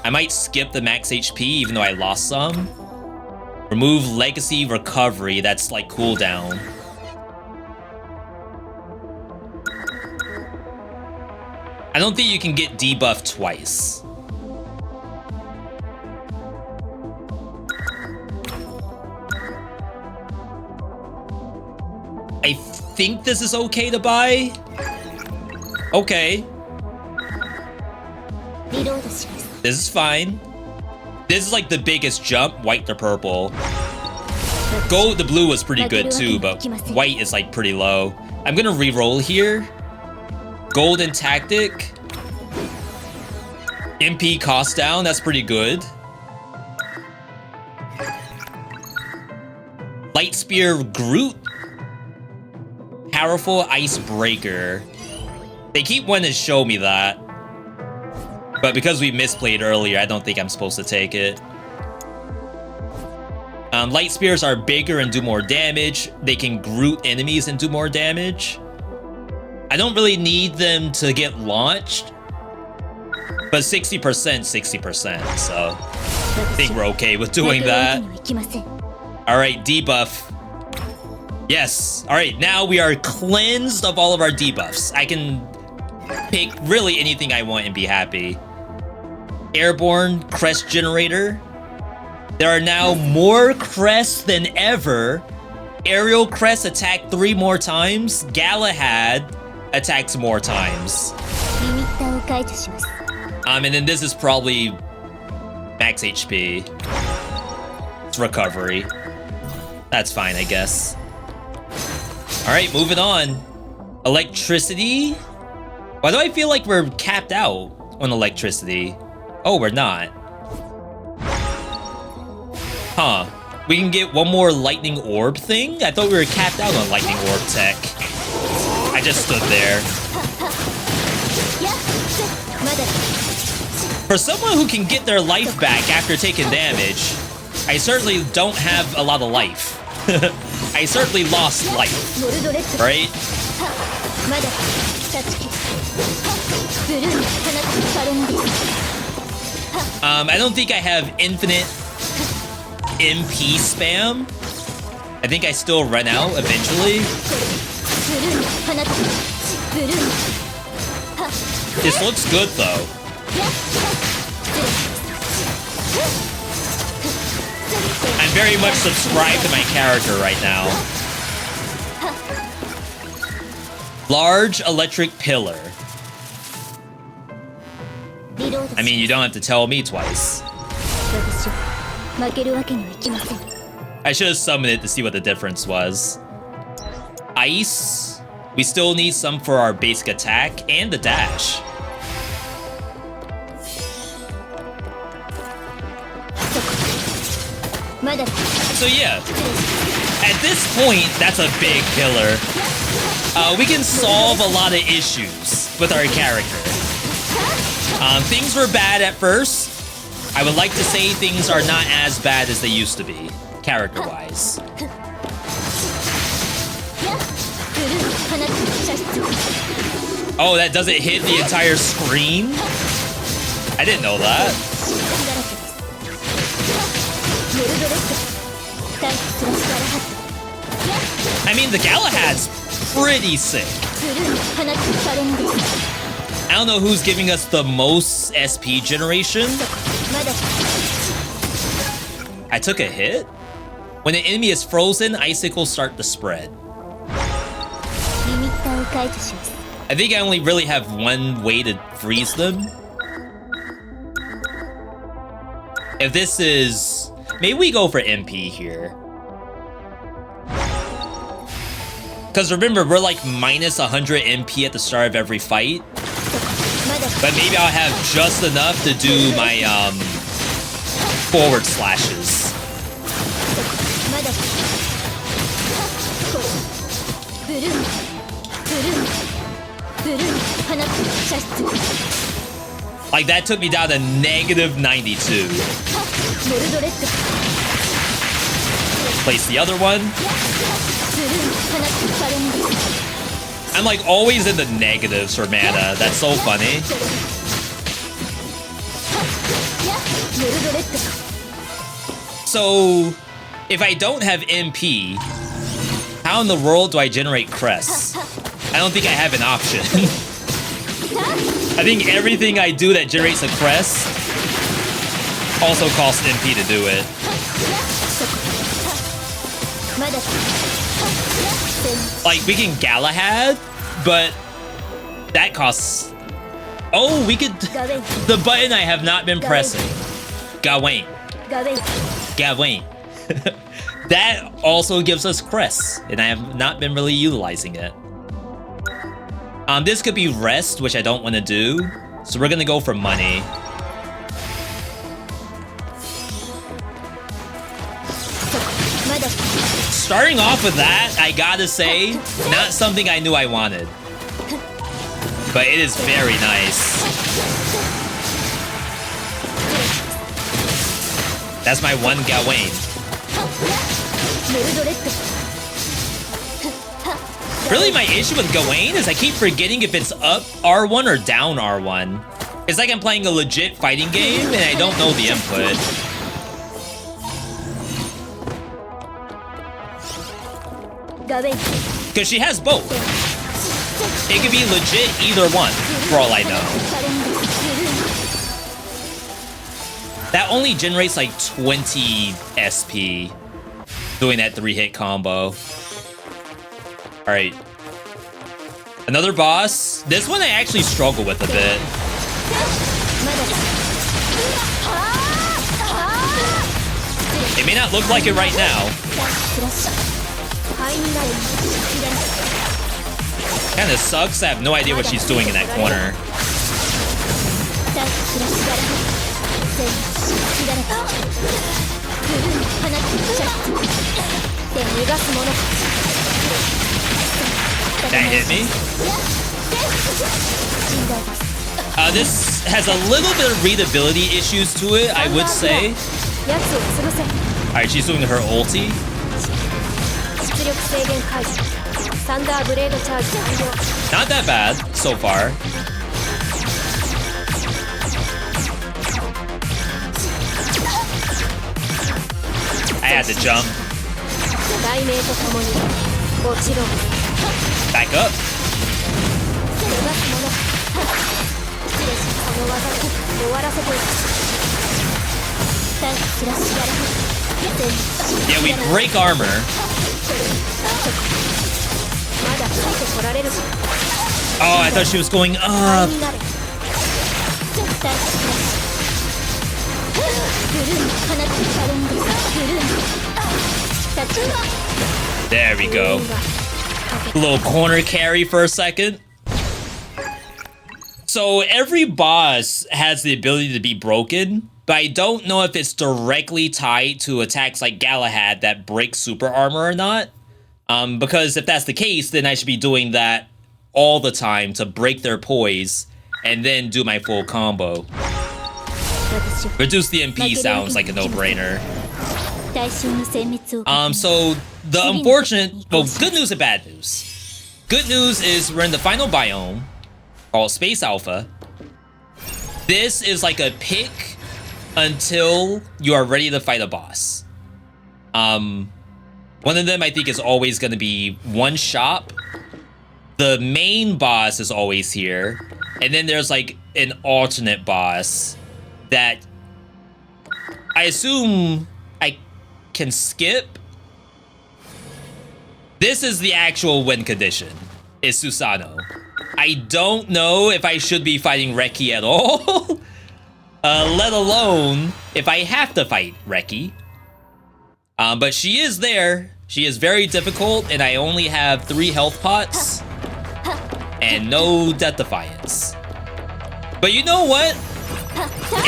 I might skip the max HP even though I lost some. Remove legacy recovery, that's like cooldown. I don't think you can get debuffed twice. I think this is okay to buy. Okay. This is fine. This is like the biggest jump, white to purple. Gold to blue was pretty good too, but white is like pretty low. I'm gonna re-roll here. Golden tactic. MP cost down, that's pretty good. Light Spear Groot. Powerful Icebreaker. They keep wanting to show me that. But because we misplayed earlier, I don't think I'm supposed to take it. Light Spears are bigger and do more damage. They can Groot enemies and do more damage. I don't really need them to get launched. But 60%, 60%, so I think we're okay with doing that. Alright, debuff. Yes, alright, now we are cleansed of all of our debuffs. I can pick really anything I want and be happy. Airborne Crest Generator. There are now more crests than ever. Aerial Crest attack 3 more times. Galahad attacks more times. And then this is probably max HP. It's recovery. That's fine, I guess. Alright, moving on. Electricity. Why do I feel like we're capped out on electricity? Oh, we're not. Huh. We can get 1 more lightning orb thing? I thought we were capped out on lightning orb tech. I just stood there. For someone who can get their life back after taking damage, I certainly don't have a lot of life. I certainly lost life, right? I don't think I have infinite MP spam. I think I still run out eventually. This looks good though. I'm very much subscribed to my character right now. Large electric pillar. I mean, you don't have to tell me twice. I should have summoned it to see what the difference was. Ice. We still need some for our basic attack and the dash. So yeah, at this point, that's a big killer. We can solve a lot of issues with our character. Things were bad at first. I would like to say things are not as bad as they used to be, character-wise. Oh, that doesn't hit the entire screen? I didn't know that. I mean, the Galahad's pretty sick. I don't know who's giving us the most SP generation. I took a hit? When an enemy is frozen, icicles start to spread. I think I only really have one way to freeze them. If this is... Maybe we go for MP here. Because remember, we're like minus 100 MP at the start of every fight. But maybe I'll have just enough to do my forward slashes. Like that took me down to negative 92. Place the other one. I'm like always in the negatives for mana. That's so funny. So, if I don't have MP, how in the world do I generate crests? I don't think I have an option. I think everything I do that generates a crest also costs MP to do it. Like, we can Galahad, but that costs... Oh, we could... The button I have not been pressing. Gawain. Gawain. That also gives us crests, and I have not been really utilizing it. This could be rest, which I don't want to do, so we're gonna go for money. Starting off with that, I gotta say, not something I knew I wanted. But it is very nice. That's my one Gawain. Really, my issue with Gawain is I keep forgetting if it's up R1 or down R1. It's like I'm playing a legit fighting game and I don't know the input. Because she has both. It could be legit either one, for all I know. That only generates like 20 SP doing that 3-hit combo. Alright. Another boss. This one I actually struggle with a bit. It may not look like it right now. Kinda sucks. I have no idea what she's doing in that corner. That hit me. This has a little bit of readability issues to it, I would say. Alright, she's doing her ulti. Not that bad so far. had to jump. Back up. Yeah, we break armor. Oh, I thought she was going up. There we go. A little corner carry for a second. So every boss has the ability to be broken, but I don't know if it's directly tied to attacks like Galahad that break super armor or not. Because if that's the case, then I should be doing that all the time to break their poise and then do my full combo. Reduce the MP sounds like a no-brainer. So the unfortunate, well, good news and bad news. Good news is we're in the final biome called Space Alpha. This is like a pick until you are ready to fight a boss. One of them I think is always going to be one shop. The main boss is always here. And then there's like an alternate boss that I assume I can skip. This is the actual win condition, is Susano. I don't know if I should be fighting Reki at all, let alone if I have to fight Reki. But she is there. She is very difficult, and I only have 3 health pots and no Death Defiance. But you know what?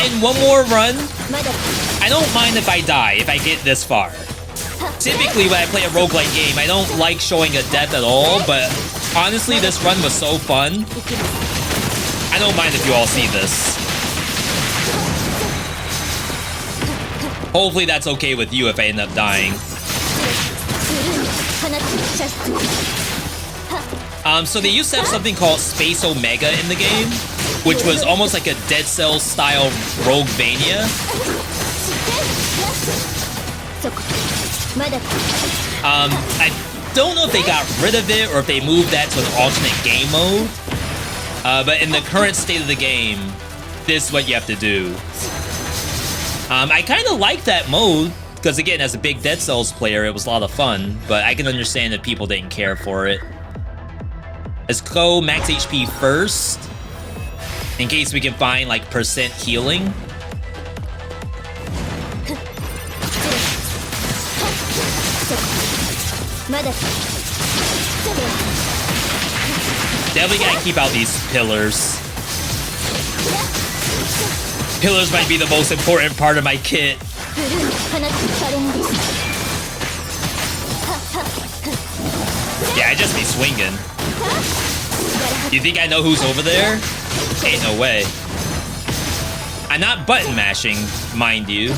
In one more run, I don't mind if I die if I get this far. Typically, when I play a roguelike game, I don't like showing a death at all, but honestly, this run was so fun. I don't mind if you all see this. Hopefully that's okay with you if I end up dying. So they used to have something called Space Omega in the game, which was almost like a Dead Cells style Roguevania. I don't know if they got rid of it or if they moved that to an alternate game mode. But in the current state of the game, this is what you have to do. I kind of like that mode, because again, as a big Dead Cells player, it was a lot of fun, but I can understand that people didn't care for it. Let's go max HP first, in case we can find like percent healing. Definitely gotta keep out these pillars. Pillars might be the most important part of my kit. Yeah, I just be swinging. You think I know who's over there? Ain't no way. I'm not button mashing, mind you.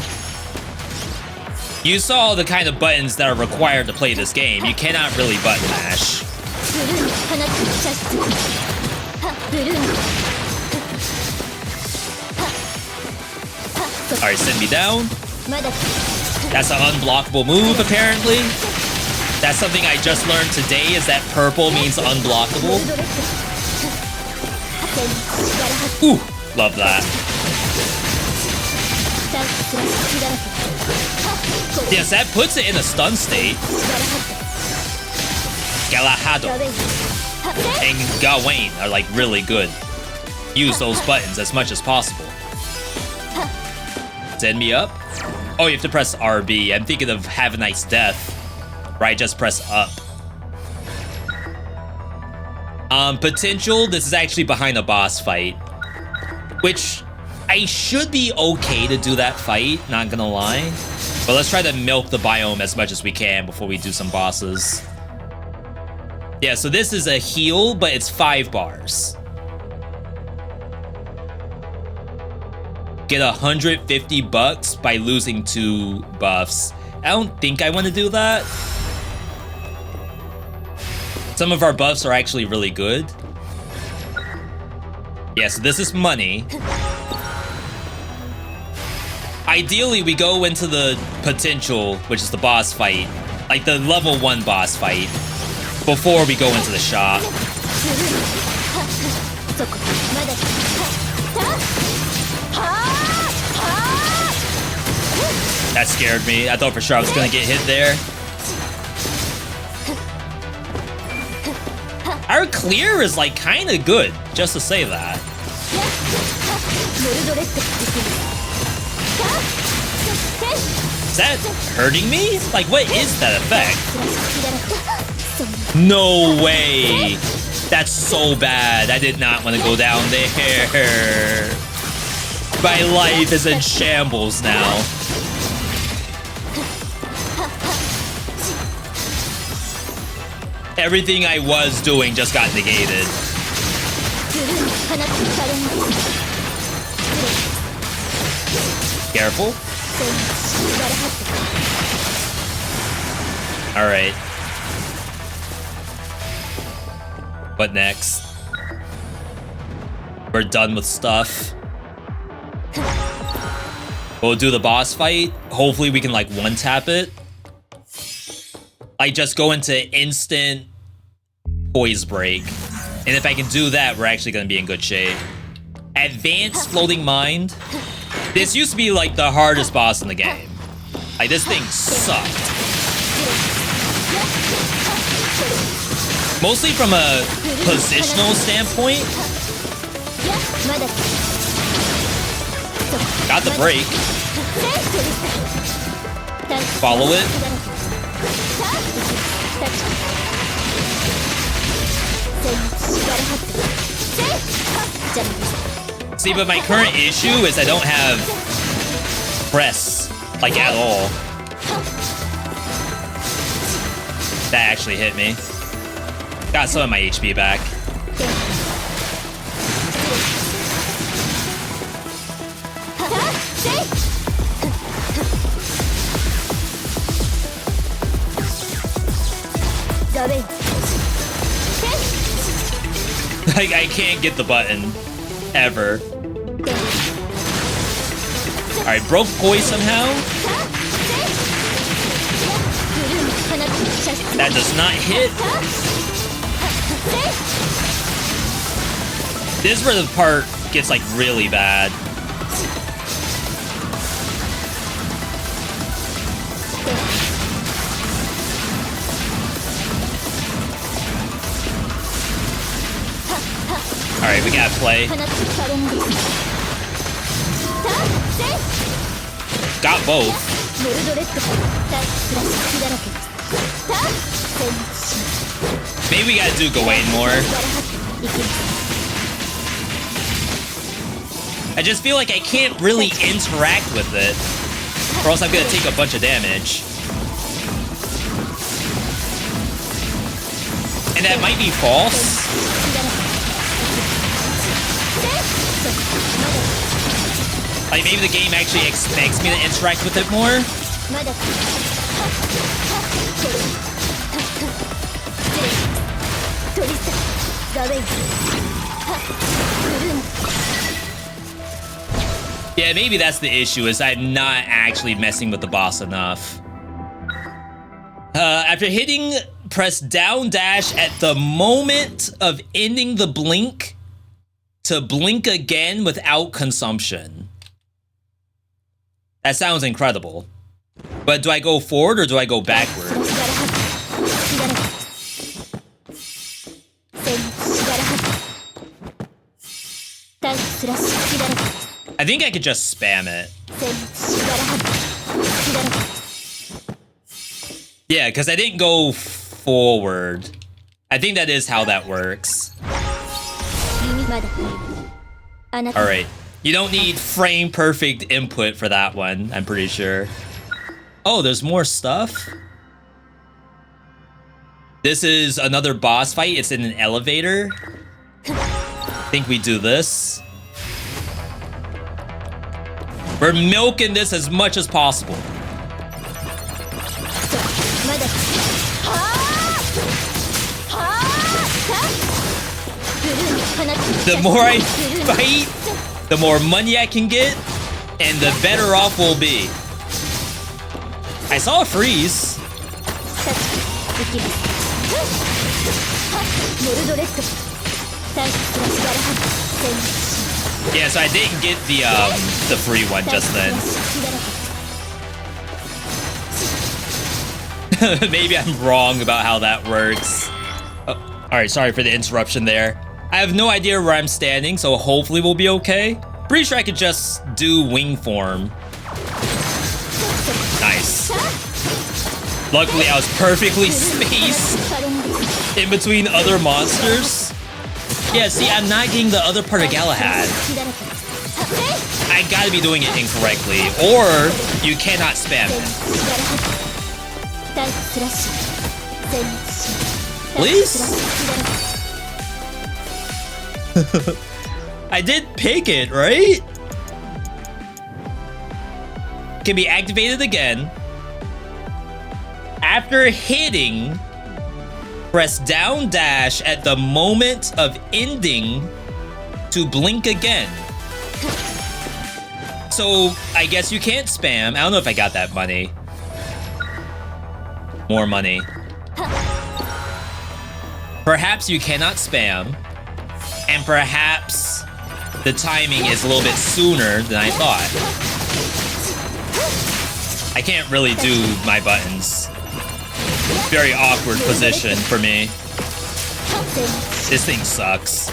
You saw the kind of buttons that are required to play this game. You cannot really button mash. Alright, send me down. That's an unblockable move, apparently. That's something I just learned today, is that purple means unblockable. Ooh, love that. Yes, that puts it in a stun state. Galahado and Gawain are like really good. Use those buttons as much as possible. Send me up. Oh, you have to press RB. I'm thinking of Have a Nice Death, where I just press up. Potential, this is actually behind a boss fight, which I should be okay to do that fight, not gonna lie. But let's try to milk the biome as much as we can before we do some bosses. Yeah, so this is a heal, but it's 5 bars. Get 150 bucks by losing 2 buffs. I don't think I want to do that. Some of our buffs are actually really good. Yeah, so this is money. Ideally, we go into the potential, which is the boss fight, like the level 1 boss fight, before we go into the shop. That scared me. I thought for sure I was gonna get hit there. Our clear is like kinda good, just to say that. Is that hurting me? Like, what is that effect? No way! That's so bad. I did not want to go down there. My life is in shambles now. Everything I was doing just got negated. Careful. Alright. What next? We're done with stuff. We'll do the boss fight. Hopefully we can like one-tap it. Like just go into instant poise break. And if I can do that, we're actually gonna be in good shape. Advanced floating mind. This used to be like the hardest boss in the game. Like this thing sucked. Mostly from a positional standpoint. Got the break. Follow it. See, but my current issue is I don't have press, like, at all. That actually hit me. Got some of my HP back. Like, I can't get the button. Ever. Alright, broke poise somehow. That does not hit. This is where the part gets like really bad. Alright, we gotta play. Got both. Maybe we gotta do Gawain more. I just feel like I can't really interact with it, or else I'm gonna take a bunch of damage. And that might be false. Like, maybe the game actually expects me to interact with it more. Yeah, maybe that's the issue, is I'm not actually messing with the boss enough. After hitting press down dash at the moment of ending the blink to blink again without consumption. That sounds incredible. But do I go forward or do I go backward? I think I could just spam it. Yeah, because I didn't go forward. I think that is how that works. Alright. You don't need frame perfect input for that one, I'm pretty sure. Oh, there's more stuff? This is another boss fight. It's in an elevator. I think we do this. We're milking this as much as possible. The more I fight, the more money I can get, and the better off we'll be. I saw a freeze. Yeah, so I didn't get the free one just then. Maybe I'm wrong about how that works. Oh, alright, sorry for the interruption there. I have no idea where I'm standing, so hopefully we'll be okay. Pretty sure I could just do wing form. Nice. Luckily, I was perfectly spaced in between other monsters. Yeah, see, I'm not getting the other part of Galahad. I gotta be doing it incorrectly, or you cannot spam it. Please? I did pick it, right? Can be activated again. After hitting, press down dash at the moment of ending to blink again. So I guess you can't spam. I don't know if I got that money. More money. Perhaps you cannot spam. And perhaps the timing is a little bit sooner than I thought. I can't really do my buttons. Very awkward position for me. This thing sucks.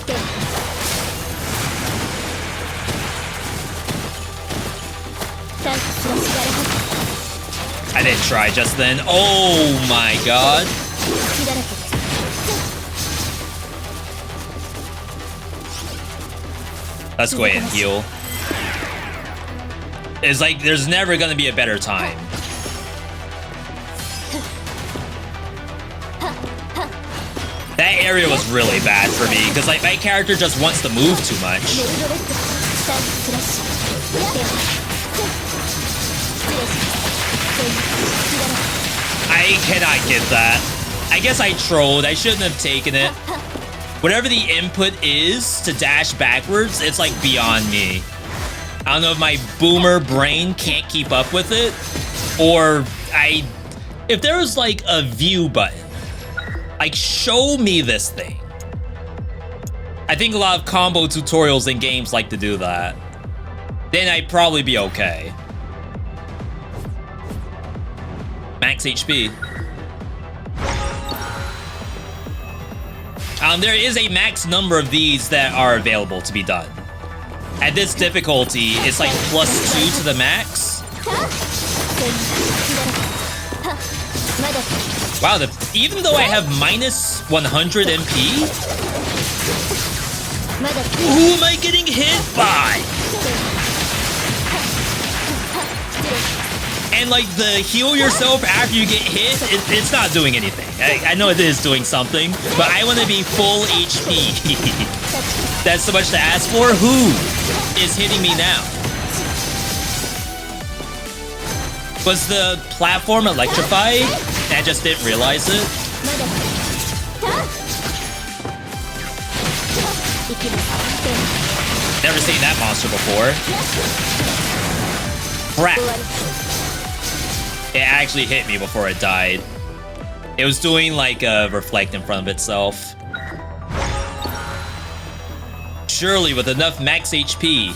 I didn't try just then. Oh my god. Let's go ahead and heal. It's like there's never gonna be a better time. That area was really bad for me because like my character just wants to move too much. I cannot get that. I guess I trolled. I shouldn't have taken it. Whatever the input is to dash backwards, it's like beyond me. I don't know if my boomer brain can't keep up with it, or if there was like a view button, like show me this thing. I think a lot of combo tutorials in games like to do that. Then I'd probably be okay. Max HP. There is a max number of these that are available to be done. At this difficulty, it's like +2 to the max. Wow, even though I have -100 MP? Who am I getting hit by? And like the heal yourself after you get hit, it's not doing anything. I know it is doing something, but I want to be full HP. That's so much to ask for. Who is hitting me now? Was the platform electrified? And I just didn't realize it. Never seen that monster before. Crap. It actually hit me before it died. It was doing like a reflect in front of itself. Surely with enough max HP,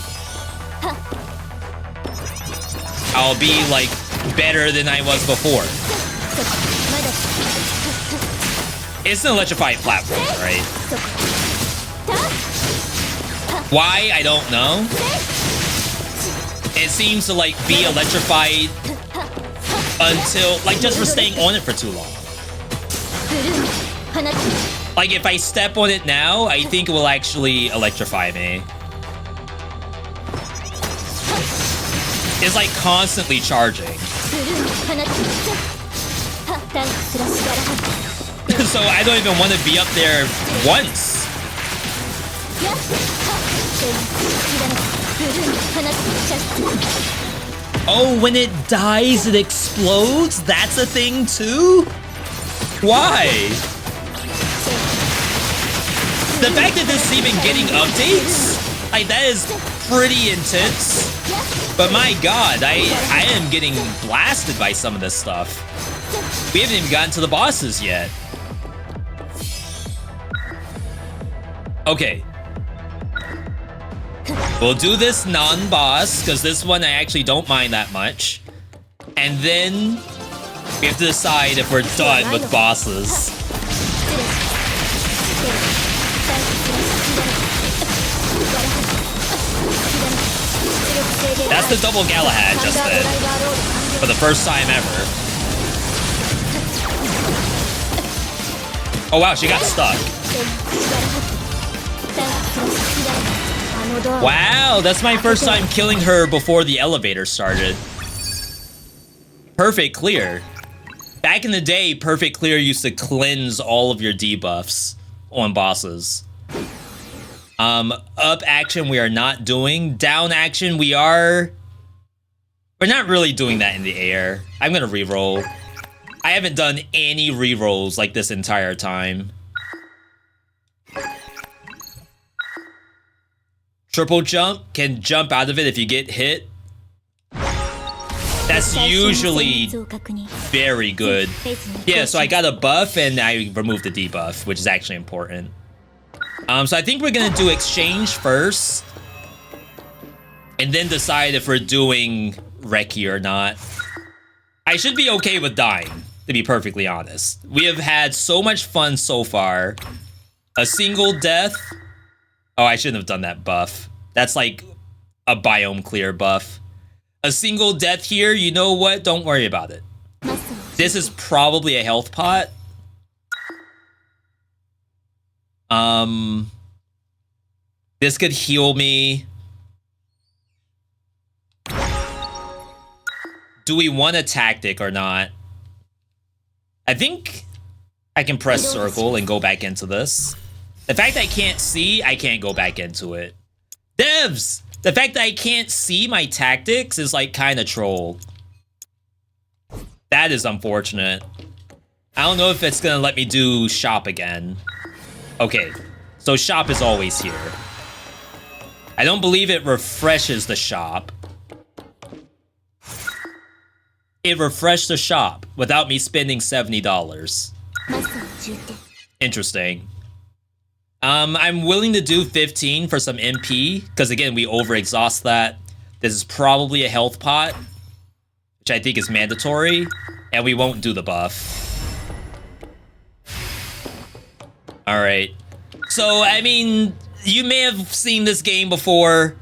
I'll be like better than I was before. It's an electrified platform, right? Why? I don't know. It seems to like be electrified until, like, just for staying on it for too long. Like, if I step on it now, I think it will actually electrify me. It's like constantly charging. So I don't even want to be up there once. Oh, when it dies, it explodes? That's a thing too? Why? The fact that this is even getting updates, like, that is pretty intense. But my god, I am getting blasted by some of this stuff. We haven't even gotten to the bosses yet. Okay. We'll do this non-boss, because this one I actually don't mind that much. And then we have to decide if we're done with bosses. That's the double Galahad just did. For the first time ever. Oh wow, she got stuck. Wow, that's my first time killing her before the elevator started. Perfect clear. Back in the day, perfect clear used to cleanse all of your debuffs on bosses. Up action we are not doing. Down action we're not really doing that in the air. I'm gonna reroll. I haven't done any rerolls like this entire time. Triple jump, can jump out of it if you get hit. That's usually very good. Yeah, so I got a buff and I removed the debuff, which is actually important. So I think we're gonna do exchange first. And then decide if we're doing Recce or not. I should be okay with dying, to be perfectly honest. We have had so much fun so far. A single death. Oh, I shouldn't have done that buff. That's like a biome clear buff. A single death here, you know what? Don't worry about it. This is probably a health pot. This could heal me. Do we want a tactic or not? I think I can press circle and go back into this. The fact that I can't see, I can't go back into it. Devs! The fact that I can't see my tactics is like kind of troll. That is unfortunate. I don't know if it's gonna let me do shop again. Okay, so shop is always here. I don't believe it refreshes the shop. It refreshed the shop without me spending $70. Interesting. I'm willing to do 15 for some MP, because again, we overexhaust that. This is probably a health pot, which I think is mandatory, and we won't do the buff. Alright. So, I mean, you may have seen this game before,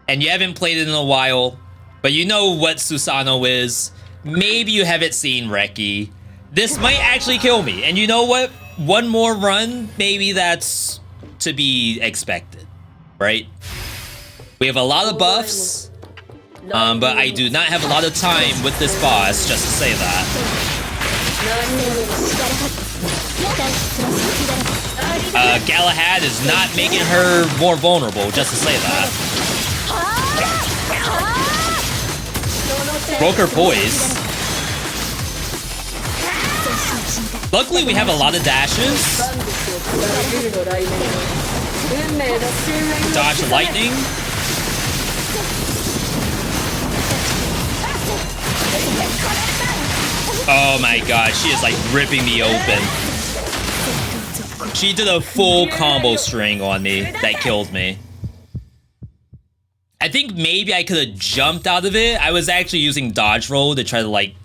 and you haven't played it in a while, but you know what Susano is. Maybe you haven't seen Recce. This might actually kill me, and you know what? One more run, maybe that's to be expected, right? We have a lot of buffs, but I do not have a lot of time with this boss, just to say that. Galahad is not making her more vulnerable, just to say that. Broke her poise. Luckily, we have a lot of dashes. Dodge lightning. Oh my god, she is like ripping me open. She did a full combo string on me that killed me. I think maybe I could have jumped out of it. I was actually using dodge roll to try to like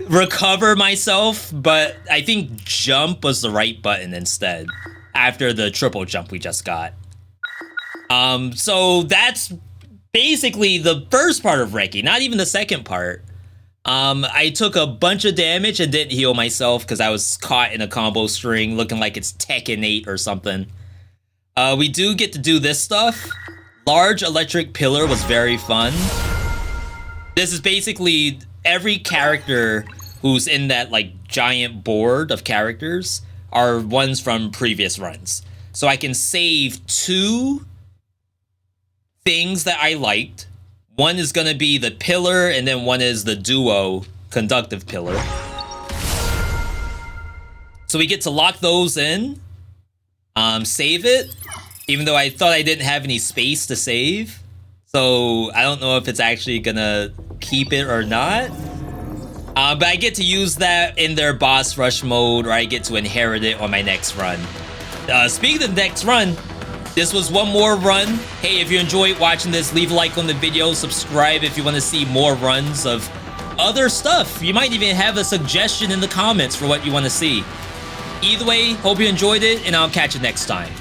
recover myself, but I think jump was the right button instead after the triple jump we just got. So that's basically the first part of Recce, not even the second part. I took a bunch of damage and didn't heal myself because I was caught in a combo string looking like it's Tekken 8 or something. We do get to do this stuff. Large electric pillar was very fun. This is basically every character who's in that like giant board of characters are ones from previous runs. So I can save 2 things that I liked. One is gonna be the pillar, and then one is the duo conductive pillar. So we get to lock those in, save it, even though I thought I didn't have any space to save. So I don't know if it's actually gonna keep it or not. But I get to use that in their boss rush mode, or I get to inherit it on my next run. Speaking of the next run, this was one more run. Hey, if you enjoyed watching this, leave a like on the video, subscribe if you want to see more runs of other stuff. You might even have a suggestion in the comments for what you want to see. Either way, hope you enjoyed it, and I'll catch you next time.